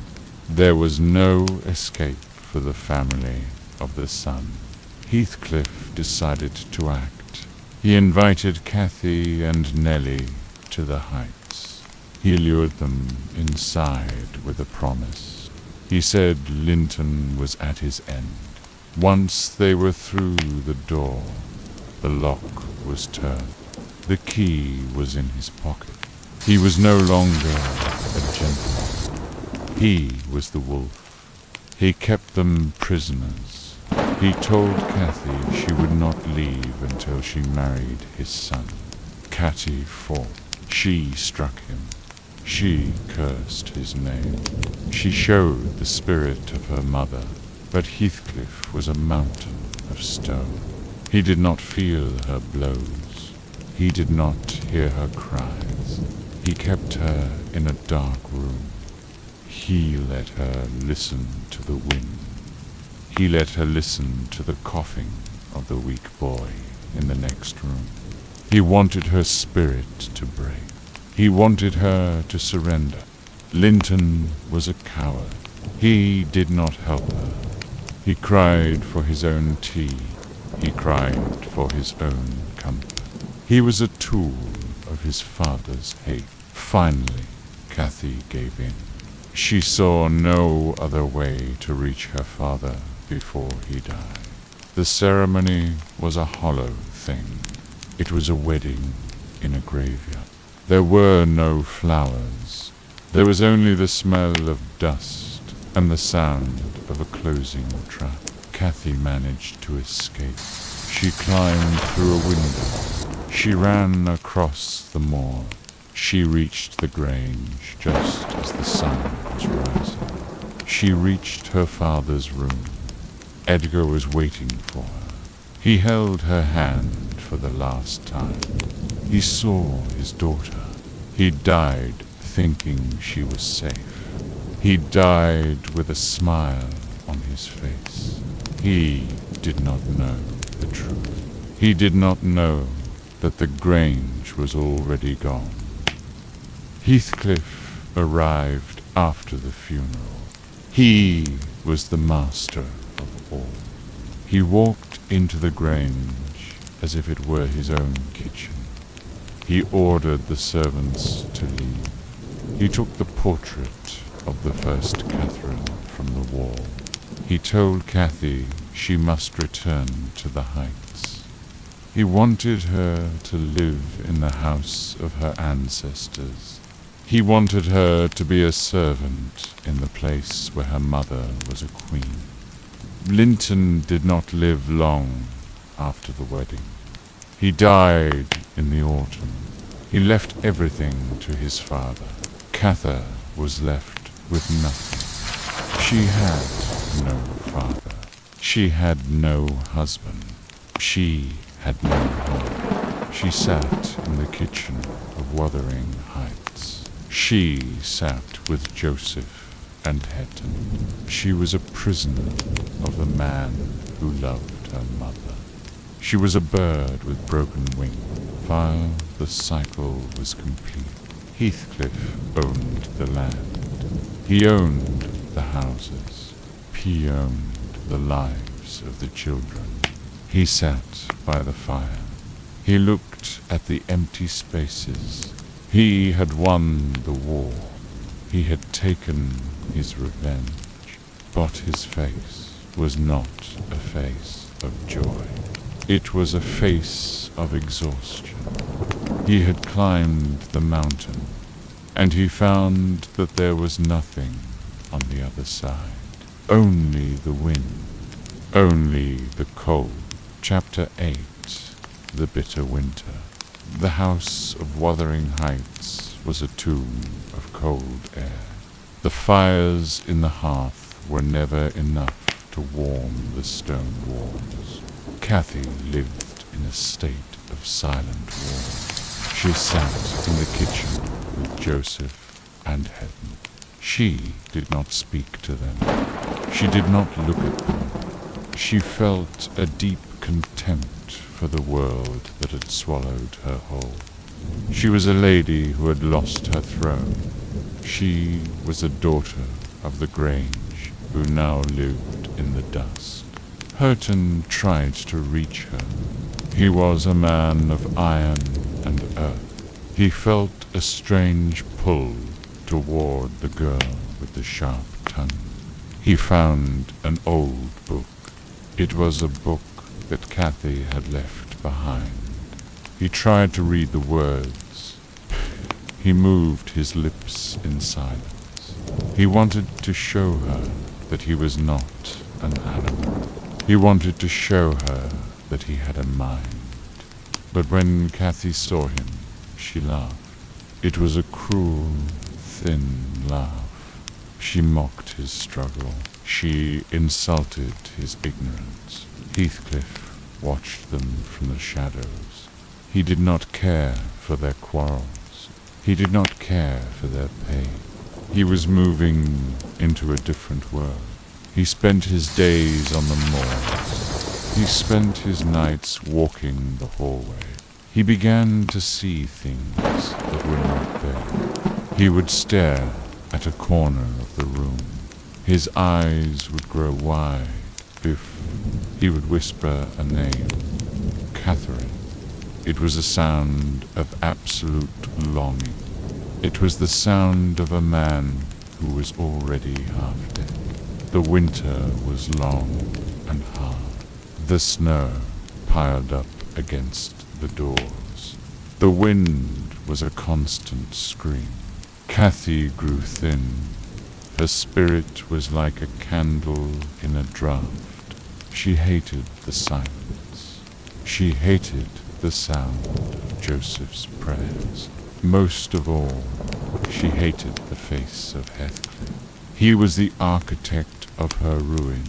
There was no escape for the family of the son. Heathcliff decided to act. He invited Cathy and Nellie to the heights. He lured them inside with a promise. He said Linton was at his end. Once they were through the door, the lock was turned. The key was in his pocket. He was no longer a gentleman. He was the wolf. He kept them prisoners. He told Cathy she would not leave until she married his son. Cathy fought. She struck him. She cursed his name. She showed the spirit of her mother, but Heathcliff was a mountain of stone. He did not feel her blows. He did not hear her cries. He kept her in a dark room. He let her listen to the wind. He let her listen to the coughing of the weak boy in the next room. He wanted her spirit to break. He wanted her to surrender. Linton was a coward. He did not help her. He cried for his own tea. He cried for his own comfort. He was a tool of his father's hate. Finally, Cathy gave in. She saw no other way to reach her father before he died. The ceremony was a hollow thing. It was a wedding in a graveyard. There were no flowers. There was only the smell of dust and the sound of a closing trap. Cathy managed to escape. She climbed through a window. She ran across the moor. She reached the grange just as the sun was rising. She reached her father's room. Edgar was waiting for her. He held her hand for the last time. He saw his daughter. He died thinking she was safe. He died with a smile on his face. He did not know the truth. He did not know that the grange was already gone. Heathcliff arrived after the funeral. He was the master of all. He walked into the grange as if it were his own kitchen. He ordered the servants to leave. He took the portrait of the first Catherine from the wall. He told Cathy she must return to the Heights. He wanted her to live in the house of her ancestors. He wanted her to be a servant in the place where her mother was a queen. Linton did not live long after the wedding. He died in the autumn. He left everything to his father. Cathy was left with nothing. She had no father. She had no husband. She had no home. She sat in the kitchen of Wuthering Heights. She sat with Joseph and Hetton. She was a prisoner of the man who loved her mother. She was a bird with broken wing. While the cycle was complete, Heathcliff owned the land. He owned the houses. He owned the lives of the children. He sat by the fire. He looked at the empty spaces. He had won the war. He had taken his revenge. But his face was not a face of joy. It was a face of exhaustion. He had climbed the mountain, and he found that there was nothing on the other side. Only the wind, only the cold. Chapter 8. The Bitter Winter. The house of Wuthering Heights was a tomb of cold air. The fires in the hearth were never enough to warm the stone walls. Cathy lived in a state of silent war. She sat in the kitchen with Joseph and Hetton. She did not speak to them. She did not look at them. She felt a deep contempt for the world that had swallowed her whole. She was a lady who had lost her throne. She was a daughter of the Grange, who now lived in the dust. Houghton tried to reach her. He was a man of iron and earth. He felt a strange pull toward the girl with the sharp tongue. He found an old book. It was a book that Cathy had left behind. He tried to read the words. He moved his lips in silence. He wanted to show her that he was not an animal. He wanted to show her that he had a mind. But when Cathy saw him, she laughed. It was a cruel, thin laugh. She mocked his struggle. She insulted his ignorance. Heathcliff watched them from the shadows. He did not care for their quarrels. He did not care for their pain. He was moving into a different world. He spent his days on the moors. He spent his nights walking the hallway. He began to see things that were not there. He would stare at a corner of the room. His eyes would grow wide. He would whisper a name. Catherine. It was a sound of absolute longing. It was the sound of a man who was already half dead. The winter was long and hard. The snow piled up against the doors. The wind was a constant scream. Cathy grew thin. Her spirit was like a candle in a draught. She hated the silence. She hated the sound of Joseph's prayers. Most of all, she hated the face of Heathcliff. He was the architect of her ruin.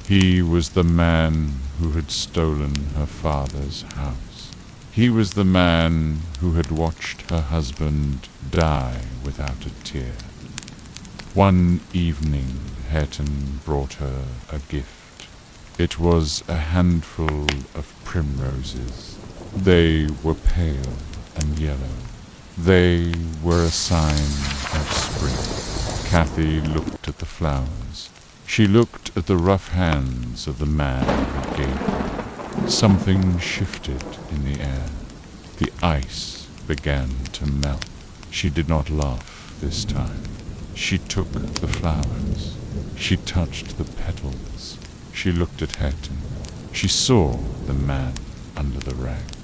He was the man who had stolen her father's house. He was the man who had watched her husband die without a tear. One evening, Hareton brought her a gift. It was a handful of primroses. They were pale and yellow. They were a sign of spring. Cathy looked at the flowers. She looked at the rough hands of the man who gave them. Something shifted in the air. The ice began to melt. She did not laugh this time. She took the flowers. She touched the petals. She looked at Hareton. She saw the man under the rags.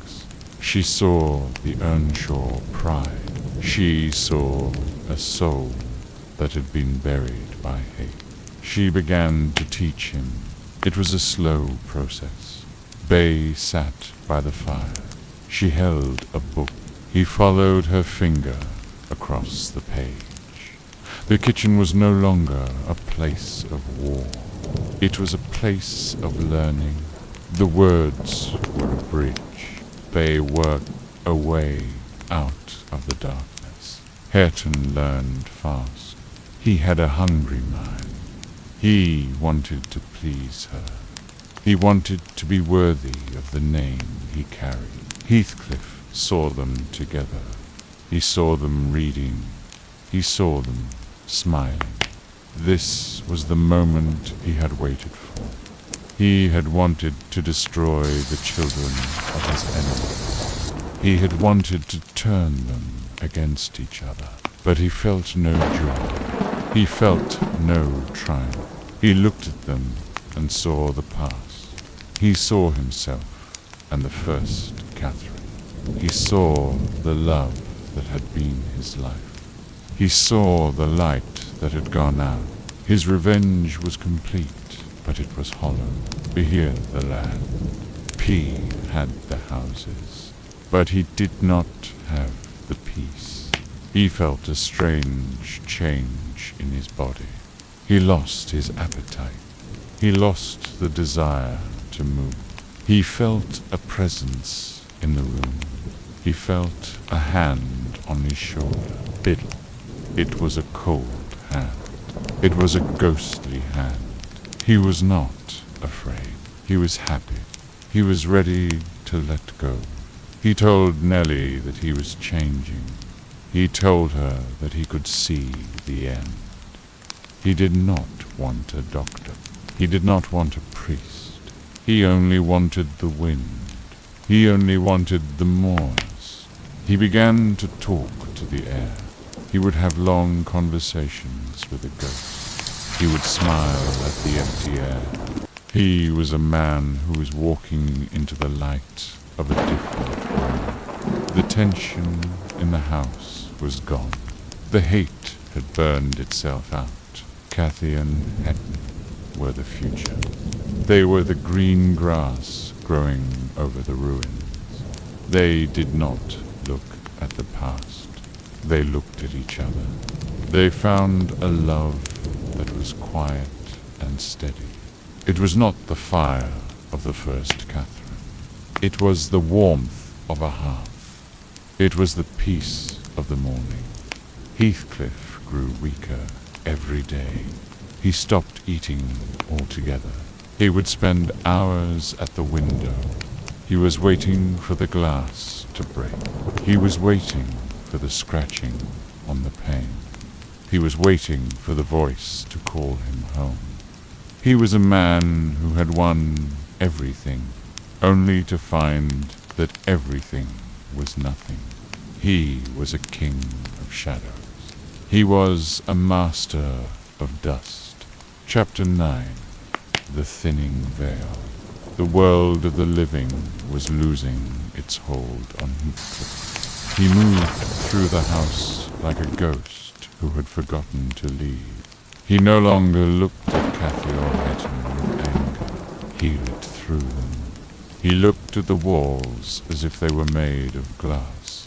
She saw the Earnshaw pride. She saw a soul that had been buried by hate. She began to teach him. It was a slow process. Bay sat by the fire. She held a book. He followed her finger across the page. The kitchen was no longer a place of war. It was a place of learning. The words were a bridge. Bay worked a way out of the darkness. Hareton learned fast. He had a hungry mind. He wanted to please her. He wanted to be worthy of the name he carried. Heathcliff saw them together. He saw them reading. He saw them smiling. This was the moment he had waited for. He had wanted to destroy the children of his enemies. He had wanted to turn them against each other. But he felt no joy. He felt no triumph. He looked at them and saw the past. He saw himself and the first Catherine. He saw the love that had been his life. He saw the light that had gone out. His revenge was complete, but it was hollow. Here the land. P had the houses, but he did not have the peace. He felt a strange change in his body. He lost his appetite. He lost the desire to move. He felt a presence in the room. He felt a hand on his shoulder. Biddle. It was a cold hand. It was a ghostly hand. He was not afraid. He was happy. He was ready to let go. He told Nellie that he was changing. He told her that he could see the end. He did not want a doctor. He did not want a priest. He only wanted the wind. He only wanted the moors. He began to talk to the air. He would have long conversations with the ghosts. He would smile at the empty air. He was a man who was walking into the light of a different world. The tension in the house was gone. The hate had burned itself out. Cathy and Hareton were the future. They were the green grass growing over the ruins. They did not look at the past. They looked at each other. They found a love that was quiet and steady. It was not the fire of the first Catherine. It was the warmth of a hearth. It was the peace of the morning. Heathcliff grew weaker every day. He stopped eating altogether. He would spend hours at the window. He was waiting for the glass to break. He was waiting for the scratching on the pane. He was waiting for the voice to call him home. He was a man who had won everything, only to find that everything was nothing. He was a king of shadows. He was a master of dust. Chapter 9. The Thinning Veil. The world of the living was losing its hold on Heathcliff. He moved through the house like a ghost who had forgotten to leave. He no longer looked at Cathy or Hetton with anger. He looked through them. He looked at the walls as if they were made of glass.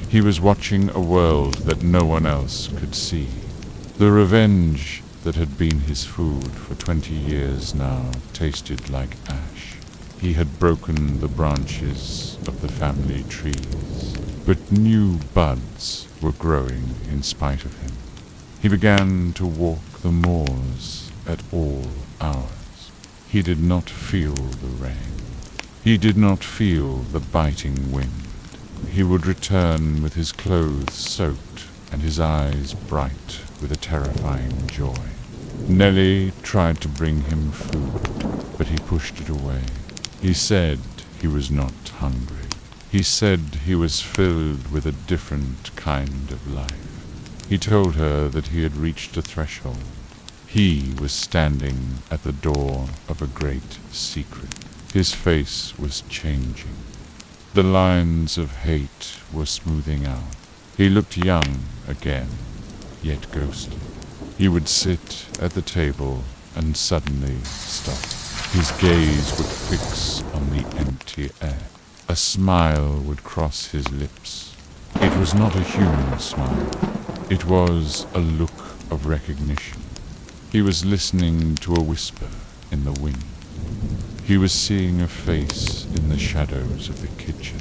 He was watching a world that no one else could see. The revenge that had been his food for 20 years now tasted like ash. He had broken the branches of the family trees, but new buds were growing in spite of him. He began to walk the moors at all hours. He did not feel the rain. He did not feel the biting wind. He would return with his clothes soaked and his eyes bright with a terrifying joy. Nellie tried to bring him food, but he pushed it away. He said he was not hungry. He said he was filled with a different kind of life. He told her that he had reached a threshold. He was standing at the door of a great secret. His face was changing. The lines of hate were smoothing out. He looked young again, yet ghostly. He would sit at the table and suddenly stop. His gaze would fix on the empty air. A smile would cross his lips. It was not a human smile. It was a look of recognition. He was listening to a whisper in the wind. He was seeing a face in the shadows of the kitchen.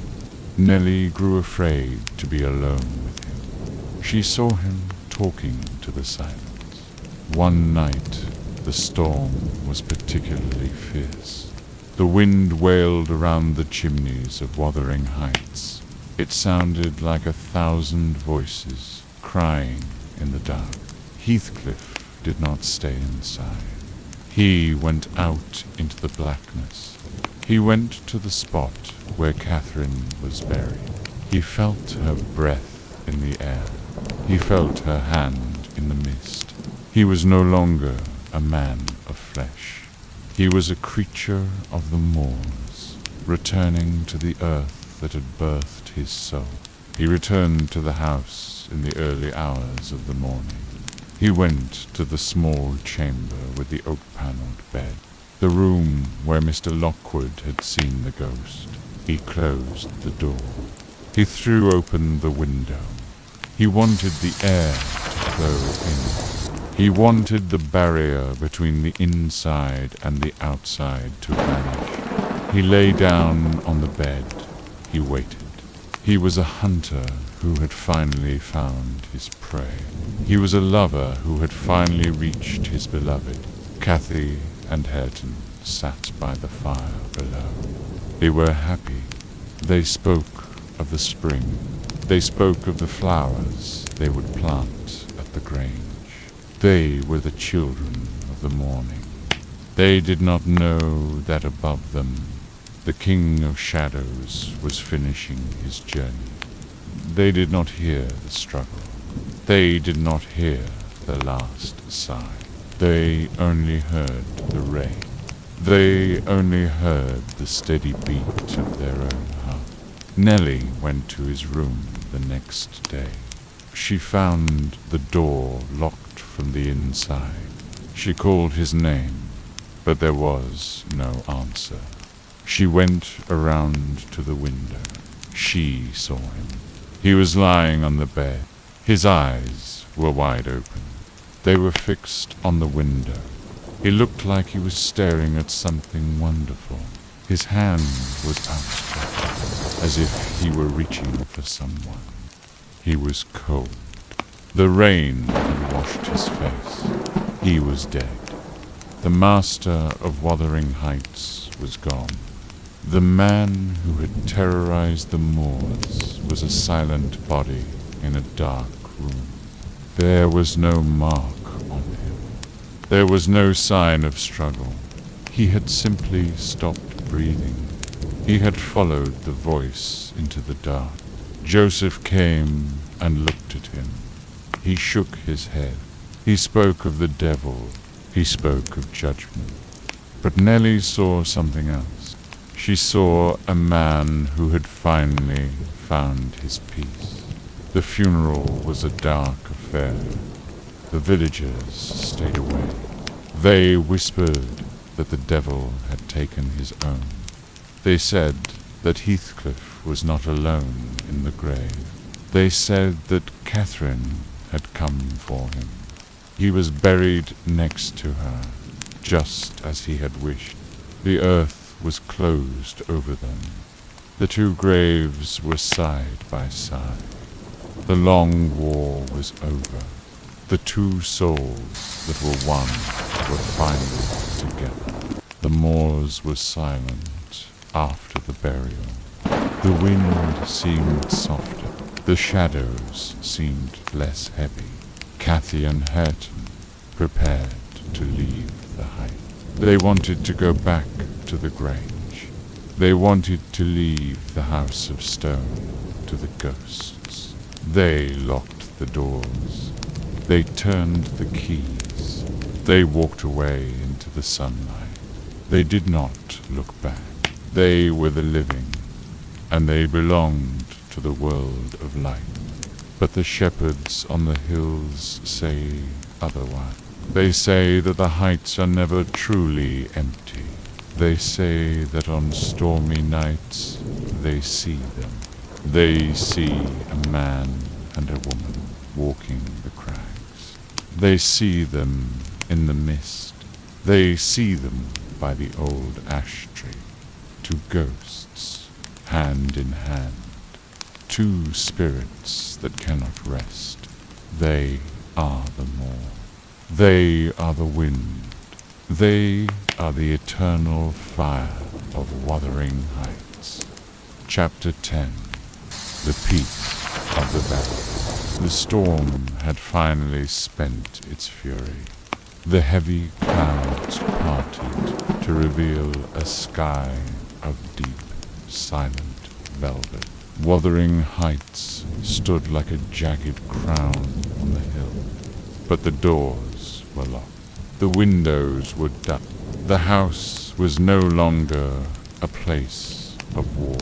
Nellie grew afraid to be alone with him. She saw him talking to the silence. One night, the storm was particularly fierce. The wind wailed around the chimneys of Wuthering Heights. It sounded like 1,000 voices crying in the dark. Heathcliff did not stay inside. He went out into the blackness. He went to the spot where Catherine was buried. He felt her breath in the air. He felt her hand in the mist. He was no longer a man of flesh. He was a creature of the moors, returning to the earth that had birthed his soul. He returned to the house in the early hours of the morning. He went to the small chamber with the oak-panelled bed, the room where Mr. Lockwood had seen the ghost. He closed the door. He threw open the window. He wanted the air to flow in. He wanted the barrier between the inside and the outside to vanish. He lay down on the bed. He waited. He was a hunter who had finally found his prey. He was a lover who had finally reached his beloved. Cathy and Hetton sat by the fire below. They were happy. They spoke of the spring. They spoke of the flowers they would plant at the grange. They were the children of the morning. They did not know that above them the King of Shadows was finishing his journey. They did not hear the struggle. They did not hear the last sigh. They only heard the rain. They only heard the steady beat of their own heart. Nellie went to his room the next day. She found the door locked from the inside. She called his name, but there was no answer. She went around to the window. She saw him. He was lying on the bed. His eyes were wide open. They were fixed on the window. He looked like he was staring at something wonderful. His hand was outstretched, as if he were reaching for someone. He was cold. The rain had washed his face. He was dead. The master of Wuthering Heights was gone. The man who had terrorized the moors was a silent body in a dark room. There was no mark on him. There was no sign of struggle. He had simply stopped breathing. He had followed the voice into the dark. Joseph came and looked at him. He shook his head. He spoke of the devil. He spoke of judgment. But Nellie saw something else. She saw a man who had finally found his peace. The funeral was a dark affair. The villagers stayed away. They whispered that the devil had taken his own. They said that Heathcliff was not alone in the grave. They said that Catherine had come for him. He was buried next to her, just as he had wished. The earth was closed over them. The two graves were side by side. The long war was over. The two souls that were one were finally together. The moors were silent after the burial. The wind seemed softer. The shadows seemed less heavy. Cathy and Hareton prepared to leave the height. They wanted to go back to the Grange. They wanted to leave the house of stone to the ghosts. They locked the doors. They turned the keys. They walked away into the sunlight. They did not look back. They were the living, and they belonged to the world of light. But the shepherds on the hills say otherwise. They say that the heights are never truly empty. They say that on stormy nights they see them. They see a man and a woman walking the crags. They see them in the mist. They see them by the old ash tree. Two ghosts, hand in hand. Two spirits that cannot rest. They are the moor. They are the wind. They are the eternal fire of Wuthering Heights. Chapter 10. The Peak of the Valley. The storm had finally spent its fury. The heavy clouds parted to reveal a sky of deep, silent velvet. Wuthering Heights stood like a jagged crown on the hill, but the doors were locked. The windows were dark. The house was no longer a place of war.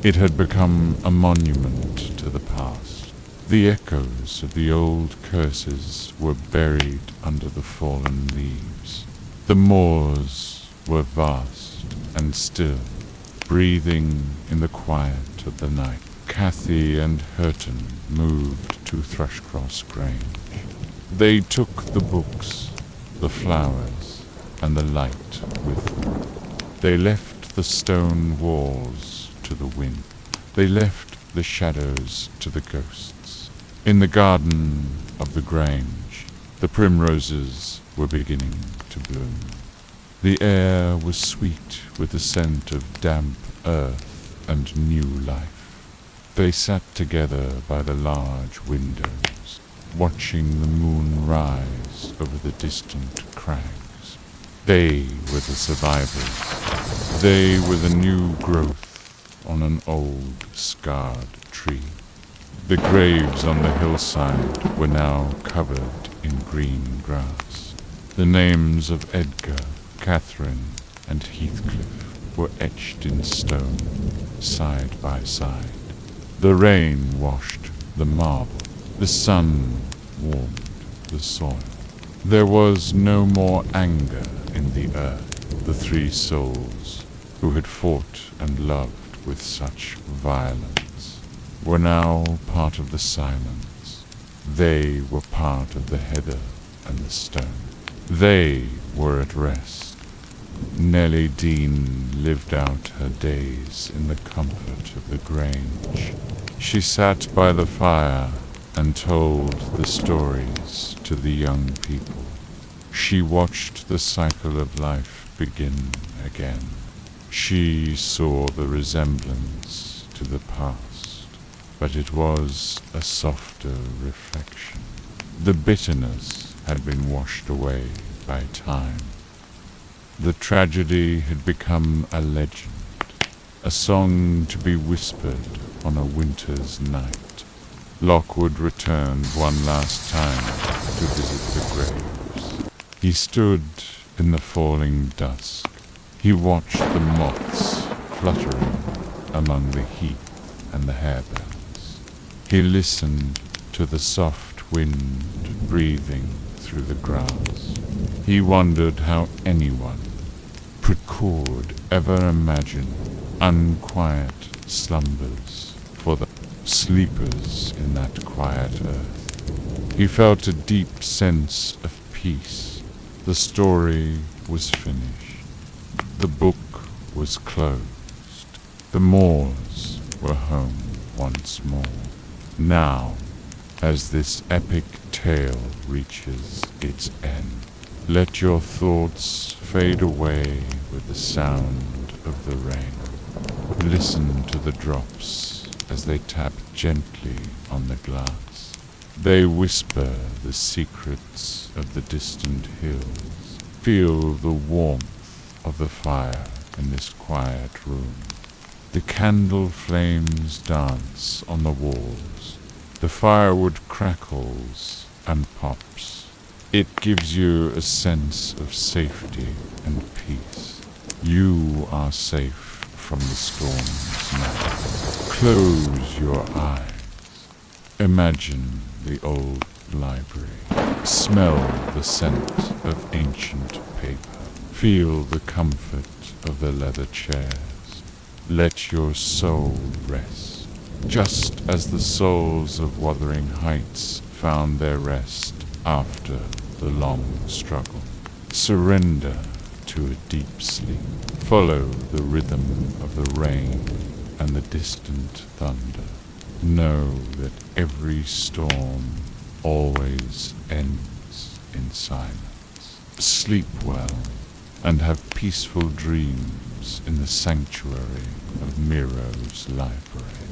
It had become a monument to the past. The echoes of the old curses were buried under the fallen leaves. The moors were vast and still, breathing in the quiet of the night. Cathy and Hareton moved to Thrushcross Grange. They took the books, the flowers, and the light with them. They left the stone walls to the wind. They left the shadows to the ghosts. In the garden of the Grange, the primroses were beginning to bloom. The air was sweet with the scent of damp earth and new life. They sat together by the large windows, watching the moon rise over the distant crags. They were the survivors. They were the new growth on an old, scarred tree. The graves on the hillside were now covered in green grass. The names of Edgar, Catherine, and Heathcliff were etched in stone, side by side. The rain washed the marble. The sun warmed the soil. There was no more anger in the earth. The three souls who had fought and loved with such violence were now part of the silence. They were part of the heather and the stone. They were at rest. Nellie Dean lived out her days in the comfort of the Grange. She sat by the fire and told the stories to the young people. She watched the cycle of life begin again. She saw the resemblance to the past, but it was a softer reflection. The bitterness had been washed away by time. The tragedy had become a legend, a song to be whispered on a winter's night. Lockwood returned one last time to visit the graves. He stood in the falling dusk. He watched the moths fluttering among the heath and the harebells. He listened to the soft wind breathing through the grass. He wondered how anyone could ever imagine unquiet slumbers for the sleepers in that quiet earth. He felt a deep sense of peace. The story was finished. The book was closed. The moors were home once more. Now, as this epic tale reaches its end, let your thoughts fade away with the sound of the rain. Listen to the drops as they tap gently on the glass. They whisper the secrets of the distant hills. Feel the warmth of the fire in this quiet room. The candle flames dance on the walls. The firewood crackles and pops. It gives you a sense of safety and peace. You are safe from the storms now. Close your eyes. Imagine the old library. Smell the scent of ancient paper. Feel the comfort of the leather chairs. Let your soul rest, just as the souls of Wuthering Heights found their rest after the long struggle. Surrender to a deep sleep. Follow the rhythm of the rain and the distant thunder. Know that every storm always ends in silence. Sleep well and have peaceful dreams in the sanctuary of Miro's library.